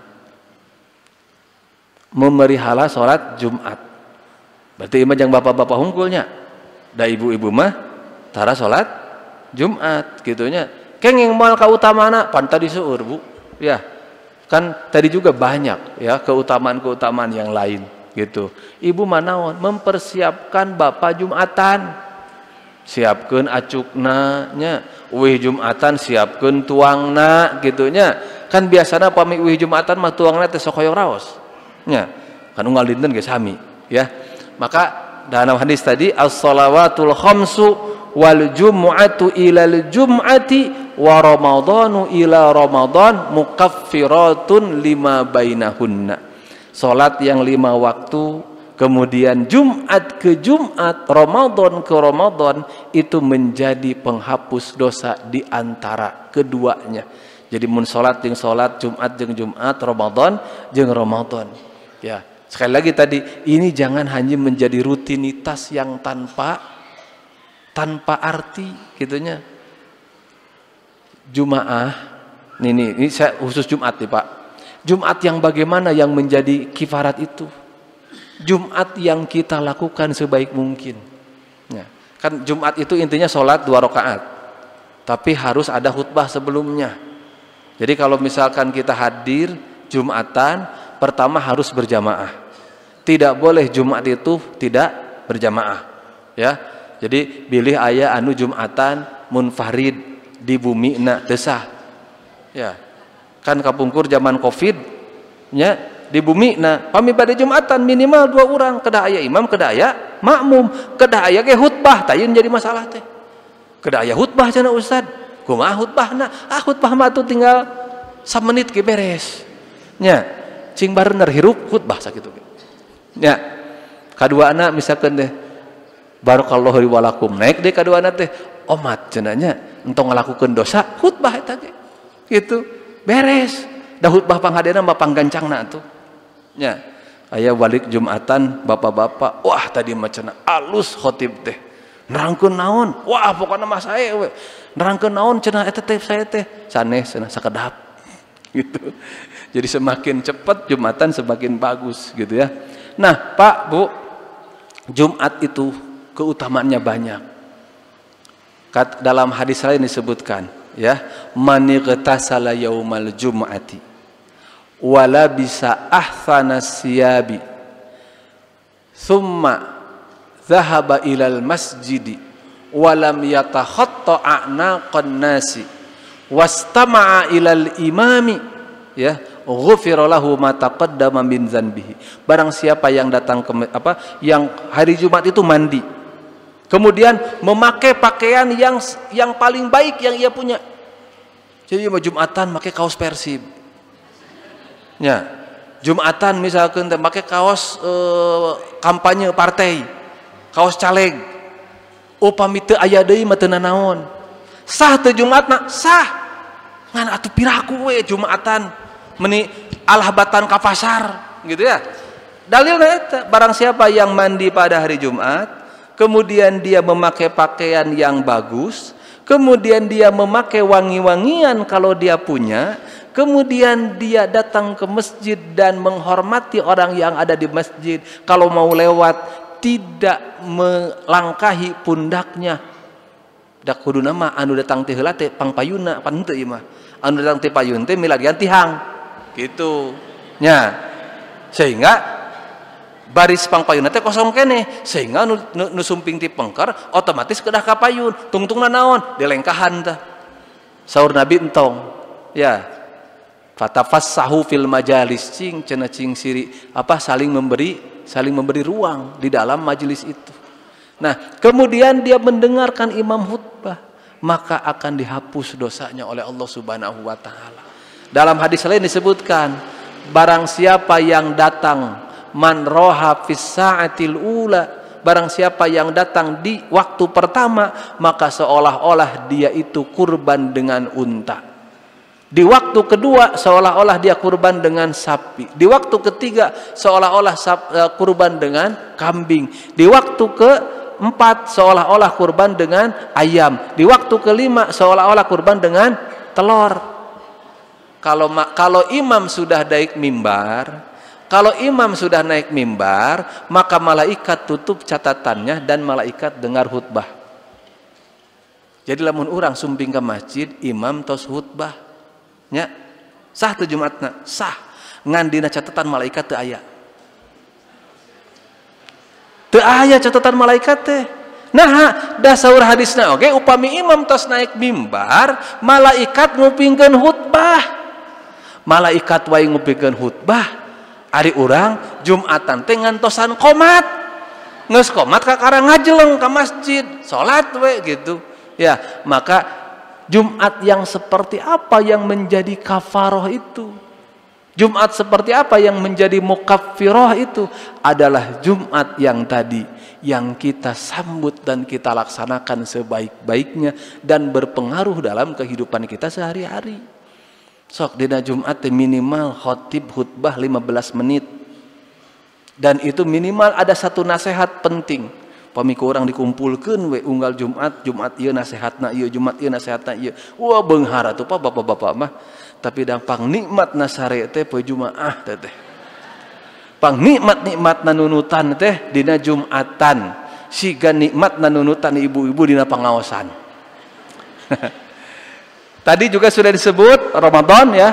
Memelihara salat Jumat. Berarti imah yang bapak-bapak hungkulnya. Da ibu-ibu mah tara salat Jumat gitunya. Kenging moal kautamana pan tadi seueur Bu. Ya. Kan tadi juga banyak ya keutamaan-keutamaan yang lain gitu. Ibu manaon mempersiapkan bapak Jumatan. Siapkeun acukna nya, eueuh Jumatan siapkeun tuangna gitunya. Kan biasana pami eueuh Jumatan mah tuangna teh sok hoyong raos. Nya. Kan unggal dinten ge sami ya. Maka dalam hadis tadi as-shalawatul khamsu wal jumu'atu ilal jum'ati wa ramadhanu ila ramadhan mukaffiratun lima bainahunna. Salat yang 5 waktu, kemudian Jumat ke Jumat, Ramadan ke Ramadan itu menjadi penghapus dosa di antara keduanya. Jadi mun salat jeung salat, Jumat jeung Jumat, Ramadan jeung Ramadan. Ya, sekali lagi tadi ini jangan hanya menjadi rutinitas yang tanpa arti gitunya. Jumaah ini saya khusus Jumat nih Pak. Jumat yang bagaimana yang menjadi kifarat itu? Jumat yang kita lakukan sebaik mungkin ya. Kan Jumat itu intinya sholat 2 rakaat, tapi harus ada khutbah sebelumnya. Jadi kalau misalkan kita hadir Jumatan, pertama harus berjamaah. Tidak boleh Jumat itu tidak berjamaah ya. Jadi bilih aya anu Jumatan munfarid di bumi na desah. Ya. Kan kapungkur zaman Covid nya di bumi na pami bade Jumatan minimal 2 orang, kedah aya imam, kedah aya makmum, kedah aya ge khutbah, tah ieu jadi masalah teh. Kedah aya khutbah cenah ustad. Kumaha khutbahna? Khutbah mah tuh tinggal 1 menit ge beres. Nya, cing barener hirup khutbah sakitu ge. Nya. Kaduana misalkan teh barakallahu li walakum naik deh kaduana teh omat cenanya entong ngalakukeun dosa khutbah eta ge gitu beres da khutbah panghadeuna mah panggancangna atuh nya aya balik Jumatan bapak-bapak wah tadi mah cenah alus khotib teh nerangkeun naon wah pokona mah sae we nerangkeun naon cenah eta teh saya teh sanes cenah sakedap gitu. Jadi semakin cepat Jumatan semakin bagus gitu ya. Nah Pak Bu, Jumat itu keutamaannya banyak. Dalam hadis lain disebutkan ya, man igtasala yaumal jum'ati wala bisa ahsana siyabi thumma dhahaba ilal masjidi walam yatakhatta a'naqan nasi wastama'a ilal imami ya ghufira lahu ma taqaddama min dzanbihi. Barang siapa yang datang ke yang hari Jumat itu mandi, kemudian memakai pakaian yang paling baik yang ia punya. Jadi Jumatan pakai kaos Persib. Ya. Jumatan misalkan pakai kaos kampanye partai, kaos caleg. Upami teu aya deui mah teu nanaon. Sah teu Jumatna? Sah. Ngan atuh piraku we Jumatan meni alhabatan ka pasar gitu ya. Dalilna eta barang siapa yang mandi pada hari Jumat, kemudian dia memakai pakaian yang bagus, kemudian dia memakai wangi-wangian kalau dia punya, kemudian dia datang ke masjid dan menghormati orang yang ada di masjid, kalau mau lewat tidak melangkahi pundaknya. Dak kuduna mah anu datang teh heula teh pangpayuna pan teu ieu mah. Anu datang teh payun teh milarian tihang. Gitu. Nya. Sehingga baris pangpayuna teh kosong kene, sehingga nu sumping ti pengker otomatis kedah ka payun. Tungtungna naon? Dilengkahan teh. Saur Nabi entong. Ya. Fatafassahu fil majalis, cing cenah cing siri apa saling memberi ruang di dalam majelis itu. Nah, kemudian dia mendengarkan imam khutbah, maka akan dihapus dosanya oleh Allah Subhanahu wa taala. Dalam hadis lain disebutkan, barang siapa yang datang man roha fis sa'atil ula, barang siapa yang datang di waktu pertama, maka seolah-olah dia itu kurban dengan unta. Di waktu kedua seolah-olah dia kurban dengan sapi. Di waktu ketiga seolah-olah kurban dengan kambing. Di waktu keempat seolah-olah kurban dengan ayam. Di waktu kelima seolah-olah kurban dengan telur. Kalau imam sudah naik mimbar, maka malaikat tutup catatannya dan malaikat dengar khutbah. Jadi lamun urang sumping ke masjid, imam tos khutbah. Nya sah teu Jumatna? Sah. Ngan dina catatan malaikat teu aya. Teu aya catatan malaikat teh. Nah, da saur hadisna oge upami imam tos naik mimbar, malaikat ngupingkeun khutbah. Malaikat wae ngupingkeun khutbah. Ari urang Jumatan teh ngantosan qomat. Geus qomat kakara ngajeleng ka masjid, salat we gitu. Ya, maka Jumat yang seperti apa yang menjadi kafaroh itu? Jumat seperti apa yang menjadi mukaffiroh itu? Adalah Jumat yang tadi, yang kita sambut dan kita laksanakan sebaik-baiknya dan berpengaruh dalam kehidupan kita sehari-hari. Sok dina Jumat minimal khotib khutbah 15 menit. Dan itu minimal ada satu nasihat penting. Pamiku orang dikumpulkeun we unggal Jumat ieu nasehatna ieu, Jumat ieu nasehatna ieu. Wah beunghar atuh Pak bapak-bapak mah. Tapi dang pang nikmatna sare teh poe Jumaah teh. Pang nikmat-nikmatna nunutan teh dina Jumatan. Siga nikmatna nunutan ibu-ibu dina pangaosan. Tadi juga sudah disebut Ramadan ya.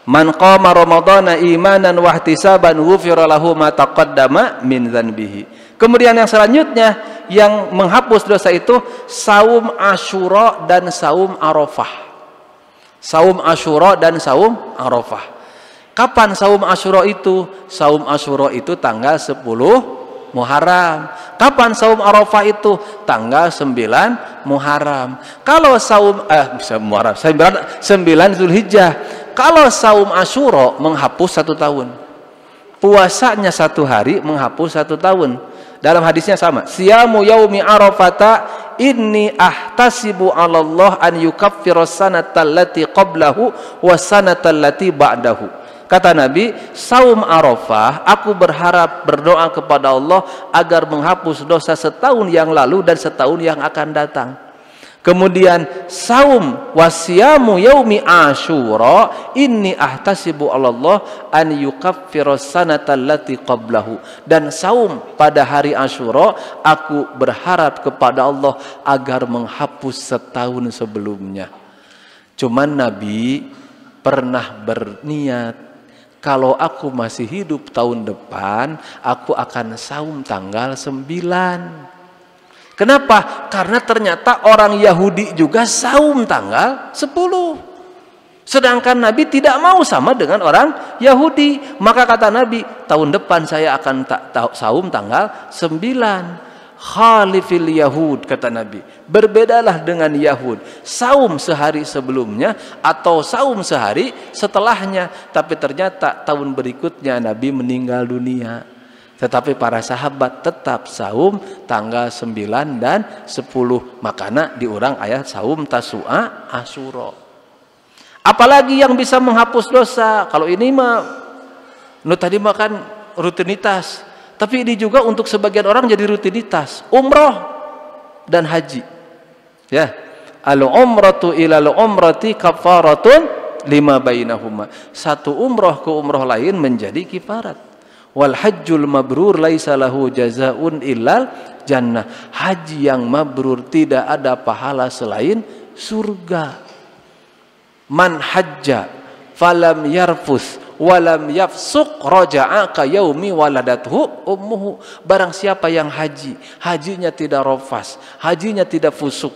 Man qama ramadhana imanan wa ihtisaban ghufira lahu ma taqaddama min dzanbihi. Kemudian yang selanjutnya yang menghapus dosa itu saum Asyura dan saum Arafah. Saum Asyura dan saum Arafah. Kapan saum Asyura itu? Saum Asyura itu tanggal 10 Muharram. Kapan saum Arafah itu? Tanggal 9 Muharram. Kalau saum Muharram 9 Zulhijjah. Kalau saum Asyura menghapus 1 tahun. Puasanya 1 hari menghapus 1 tahun. Dalam hadisnya sama. Siyamu yaumi Arafata inni ahtasibu 'ala Allah an yukaffira sanata allati qablahu wa sanata allati ba'dahu. Kata Nabi, saum Arafah aku berharap berdoa kepada Allah agar menghapus dosa setahun yang lalu dan setahun yang akan datang. Kemudian saum wasiyamu yaumi Asyura inni ahtasibu 'ala Allah an yukaffira sanata allati qablahu. Dan saum pada hari Asyura aku berharap kepada Allah agar menghapus setahun sebelumnya. Cuman Nabi pernah berniat, kalau aku masih hidup tahun depan aku akan saum tanggal 9. Kenapa? Karena ternyata orang Yahudi juga saum tanggal 10. Sedangkan Nabi tidak mau sama dengan orang Yahudi. Maka kata Nabi, tahun depan saya akan saum tanggal 9. Khalifil Yahud, kata Nabi. Berbedalah dengan Yahud. Saum sehari sebelumnya atau saum sehari setelahnya. Tapi ternyata tahun berikutnya Nabi meninggal dunia. Tetapi para sahabat tetap saum tanggal 9 dan 10. Makanya diurang ayat saum Tasu'a Asyura. Apalagi yang bisa menghapus dosa. Kalau ini mah tadi makan rutinitas. Tapi ini juga untuk sebagian orang jadi rutinitas. Umroh dan haji. Ya. Al-umratu ilal umrati kafaratun lima bainahuma. Satu umroh ke umroh lain menjadi kifarat. Wal hajjul mabrur laisa lahu jazaun illal jannah. Haji yang mabrur tidak ada pahala selain surga. Man hajja falam yarfus walam yafsuq raja'a ka yaumi waladathu ummuhu. Barang siapa yang haji, hajinya tidak rofas, hajinya tidak fusuk.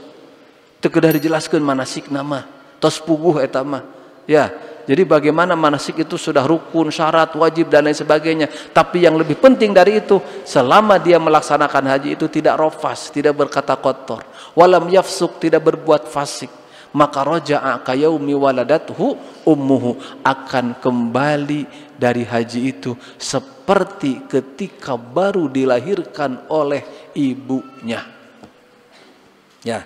Teu kedah dijelaskeun manasik nama, tos puguh eta mah. Ya, jadi bagaimana manasik itu sudah rukun, syarat, wajib dan lain sebagainya. Tapi yang lebih penting dari itu, selama dia melaksanakan haji itu tidak rofas, tidak berkata kotor, walam yafsuk, tidak berbuat fasik, maka roja'a ka yaumi waladathu ummuhu, akan kembali dari haji itu seperti ketika baru dilahirkan oleh ibunya. Ya,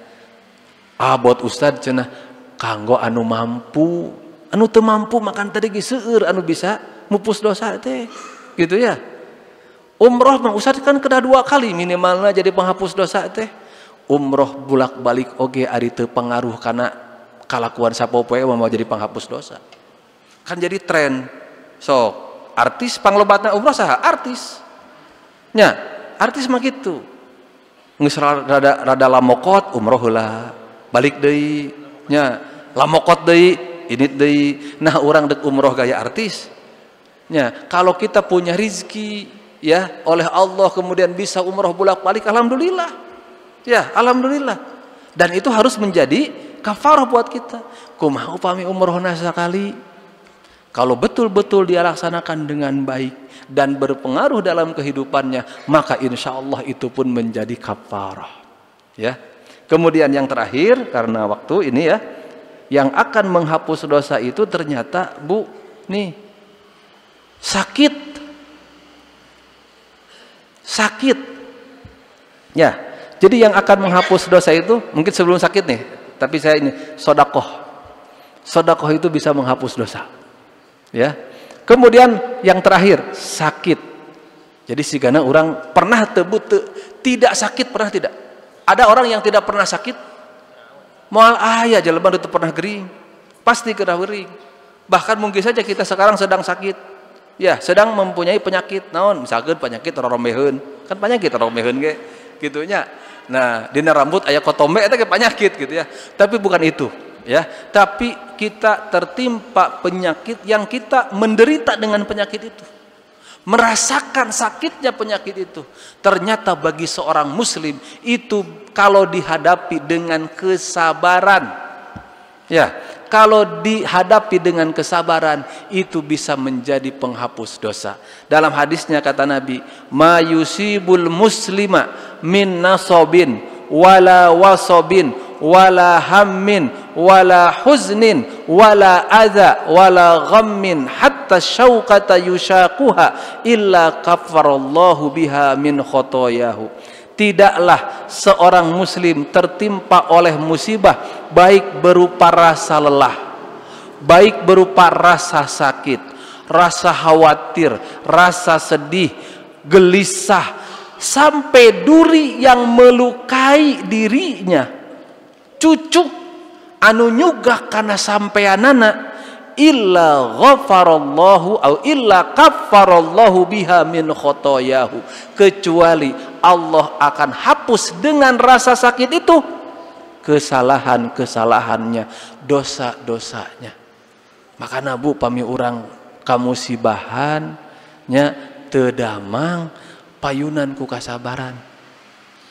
abot ustad cenah kanggo anu mampu, anu teu mampu makan tadi ge seueur anu bisa mupus dosa teh, gitu ya. Umroh mah ustad kan kena 2 kali minimalna jadi penghapus dosa teh. Umroh bulak-balik oge ari teu pengaruh kana kalakuan sapopoe mau jadi penghapus dosa. Kan jadi tren. Sok artis panglobatna umroh saha? Artis. Nya, artis mah kitu. Geus rada lamokot umroh heula, balik deui. Nya, lamokot deui, ini deui. Nah, urang dek umroh gaya artis. Nya, kalau kita punya rizki ya oleh Allah kemudian bisa umroh bolak-balik, alhamdulillah. Ya, alhamdulillah. Dan itu harus menjadi kafarah buat kita. Kumaha upami umrohna sakali, kalau betul-betul dia laksanakan dengan baik dan berpengaruh dalam kehidupannya, maka insya Allah itu pun menjadi kafarah. Ya. Kemudian yang terakhir, karena waktu ini ya, yang akan menghapus dosa itu ternyata sakit. Ya, jadi yang akan menghapus dosa itu mungkin sebelum sakit nih, tapi saya ini sodakoh itu bisa menghapus dosa. Ya, kemudian yang terakhir sakit. Jadi sigana orang pernah tidak sakit, pernah tidak? Ada orang yang tidak pernah sakit? Moal aya jelema teu pernah gering. Pasti kena gering. Bahkan mungkin saja kita sekarang sedang sakit. Ya, sedang mempunyai penyakit. Naon? Misalkan penyakit roromeheun. Kan penyakit roromeheun ge gitu nya. Nah, dina rambut aya kotombe eta ge penyakit gitu ya. Tapi bukan itu, ya. Tapi kita tertimpa penyakit yang kita menderita dengan penyakit itu. Merasakan sakitnya penyakit itu. Ternyata bagi seorang muslim itu kalau dihadapi dengan kesabaran, ya, kalau dihadapi dengan kesabaran itu bisa menjadi penghapus dosa. Dalam hadisnya kata Nabi, ma yusibul muslima min nasobin wala wasobin wala hammin wala huznin wala adha wala ghammin hatta syauqata yushaquha illa kafarallahu biha min khotoyahu. Tidaklah seorang muslim tertimpa oleh musibah baik berupa rasa lelah, baik berupa rasa sakit, rasa khawatir, rasa sedih, gelisah, sampai duri yang melukai dirinya, cucuk anu nyugah kana sampeanana, illa ghafarallahu au illa kaffarallahu biha min khotoyahu, kecuali Allah akan hapus dengan rasa sakit itu kesalahan-kesalahannya, dosa-dosanya. Maka nabu pami urang kamusibahan nya teu damang payunan ku kasabaran.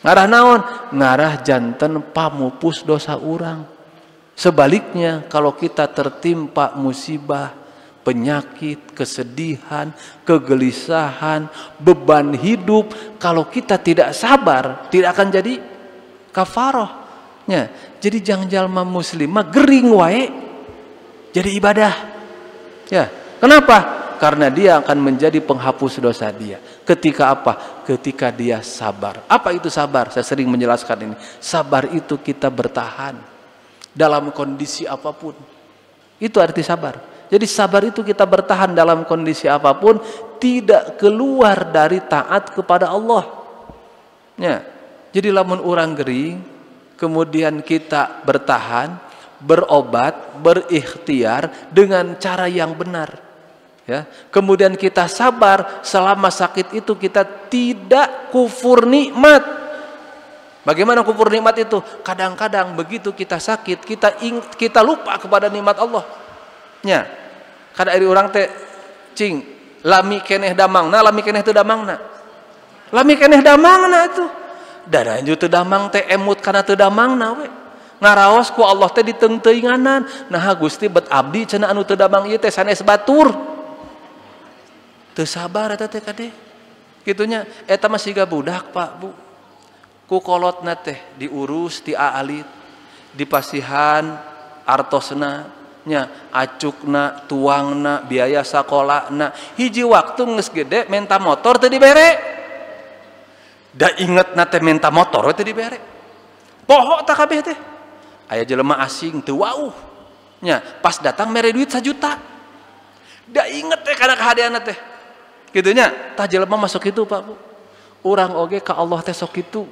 Ngarah naon? Ngarah janten pamupus dosa urang. Sebaliknya, kalau kita tertimpa musibah, penyakit, kesedihan, kegelisahan, beban hidup, kalau kita tidak sabar, tidak akan jadi kafarahnya. Jadi jangan jalma muslim mah gering wae jadi ibadah. Ya, kenapa? Karena dia akan menjadi penghapus dosa dia. Ketika apa? Ketika dia sabar. Apa itu sabar? Saya sering menjelaskan ini. Sabar itu kita bertahan dalam kondisi apapun. Itu arti sabar. Jadi sabar itu kita bertahan dalam kondisi apapun, tidak keluar dari taat kepada Allah. Ya. Jadi lamun urang gering, kemudian kita bertahan, berobat, berikhtiar dengan cara yang benar. Ya, kemudian kita sabar selama sakit itu, kita tidak kufur nikmat. Bagaimana kufur nikmat itu? Kadang-kadang begitu kita sakit, kita lupa kepada nikmat Allah. Nya, kada ari urang teh cing lami keneh damangna, lami keneh teu damangna. Lami keneh damangna atuh. Da lanjut teu damang teh emut kana teu damangna we. Ngaraos ku Allah teh diteung-teuinganan. Nah Gusti bet abdi cenah anu teu damang ieu teh sanes batur. Teu sabar eta teh kade. Kitunya eta mah siga budak Pak Bu. Ku kolotna teh diurus ti aalit, dipasihan artosna nya, acukna, tuangna, biaya sakolahna. Hiji waktu geus gede menta motor teu dibere. Da ingetna teh menta motor teu dibere. Poho tah kabeh teh. Aya jelema asing teu wauh. Nya, pas datang mere duit 1 juta. Da inget teh kana kahadianna teh. Gitunya, tah jelema masuk itu Pak Bu. Urang oge ka Allah teh sok kitu.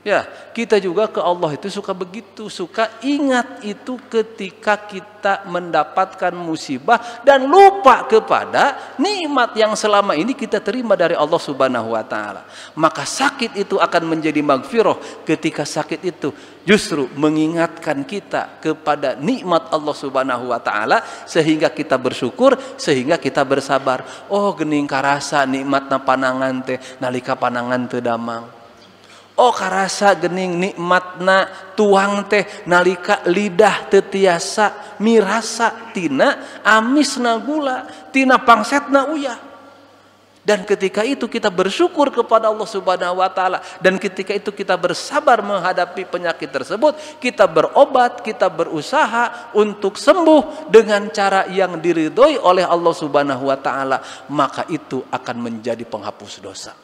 Ya, kita juga ke Allah itu suka begitu, suka ingat itu ketika kita mendapatkan musibah dan lupa kepada nikmat yang selama ini kita terima dari Allah Subhanahu wa taala. Maka sakit itu akan menjadi magfirah ketika sakit itu justru mengingatkan kita kepada nikmat Allah Subhanahu wa taala sehingga kita bersyukur, sehingga kita bersabar. Oh, geuning karasa nikmatna panangan teh nalika panangan teu damang. Oh, karasa geuning nikmatna tuang teh nalika lidah teu tiasa mirasa tina amisna gula, tina pangsetna uyah. Dan ketika itu kita bersyukur kepada Allah Subhanahu wa taala, dan ketika itu kita bersabar menghadapi penyakit tersebut, kita berobat, kita berusaha untuk sembuh dengan cara yang diridhoi oleh Allah Subhanahu wa taala, maka itu akan menjadi penghapus dosa.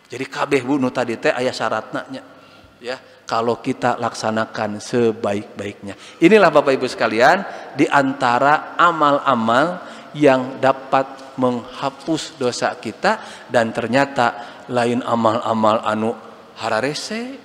Jadi kabeh bunuh tadi teh aya syaratna nya. Ya, kalau kita laksanakan sebaik-baiknya. Inilah Bapak Ibu sekalian, di antara amal-amal yang dapat menghapus dosa kita, dan ternyata lain amal-amal anu hararese,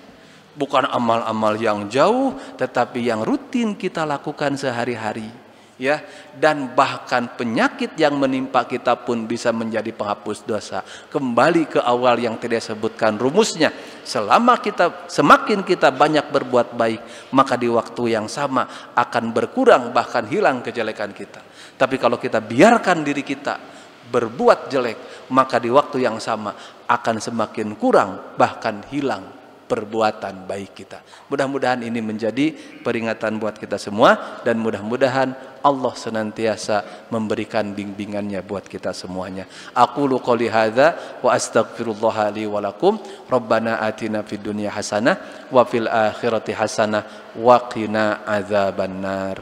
bukan amal-amal yang jauh, tetapi yang rutin kita lakukan sehari-hari. Ya, dan bahkan penyakit yang menimpa kita pun bisa menjadi penghapus dosa. Kembali ke awal yang tidak sebutkan rumusnya, semakin kita banyak berbuat baik, maka di waktu yang sama akan berkurang bahkan hilang kejelekan kita. Tapi kalau kita biarkan diri kita berbuat jelek, maka di waktu yang sama akan semakin kurang bahkan hilang perbuatan baik kita. Mudah-mudahan ini menjadi peringatan buat kita semua, dan mudah-mudahan Allah senantiasa memberikan bimbingannya buat kita semuanya. Aqulu qouli hadza wa astaghfirullah li wa lakum. Rabbana atina fid dunya hasanah wa fil akhirati hasanah wa qina adzabannar.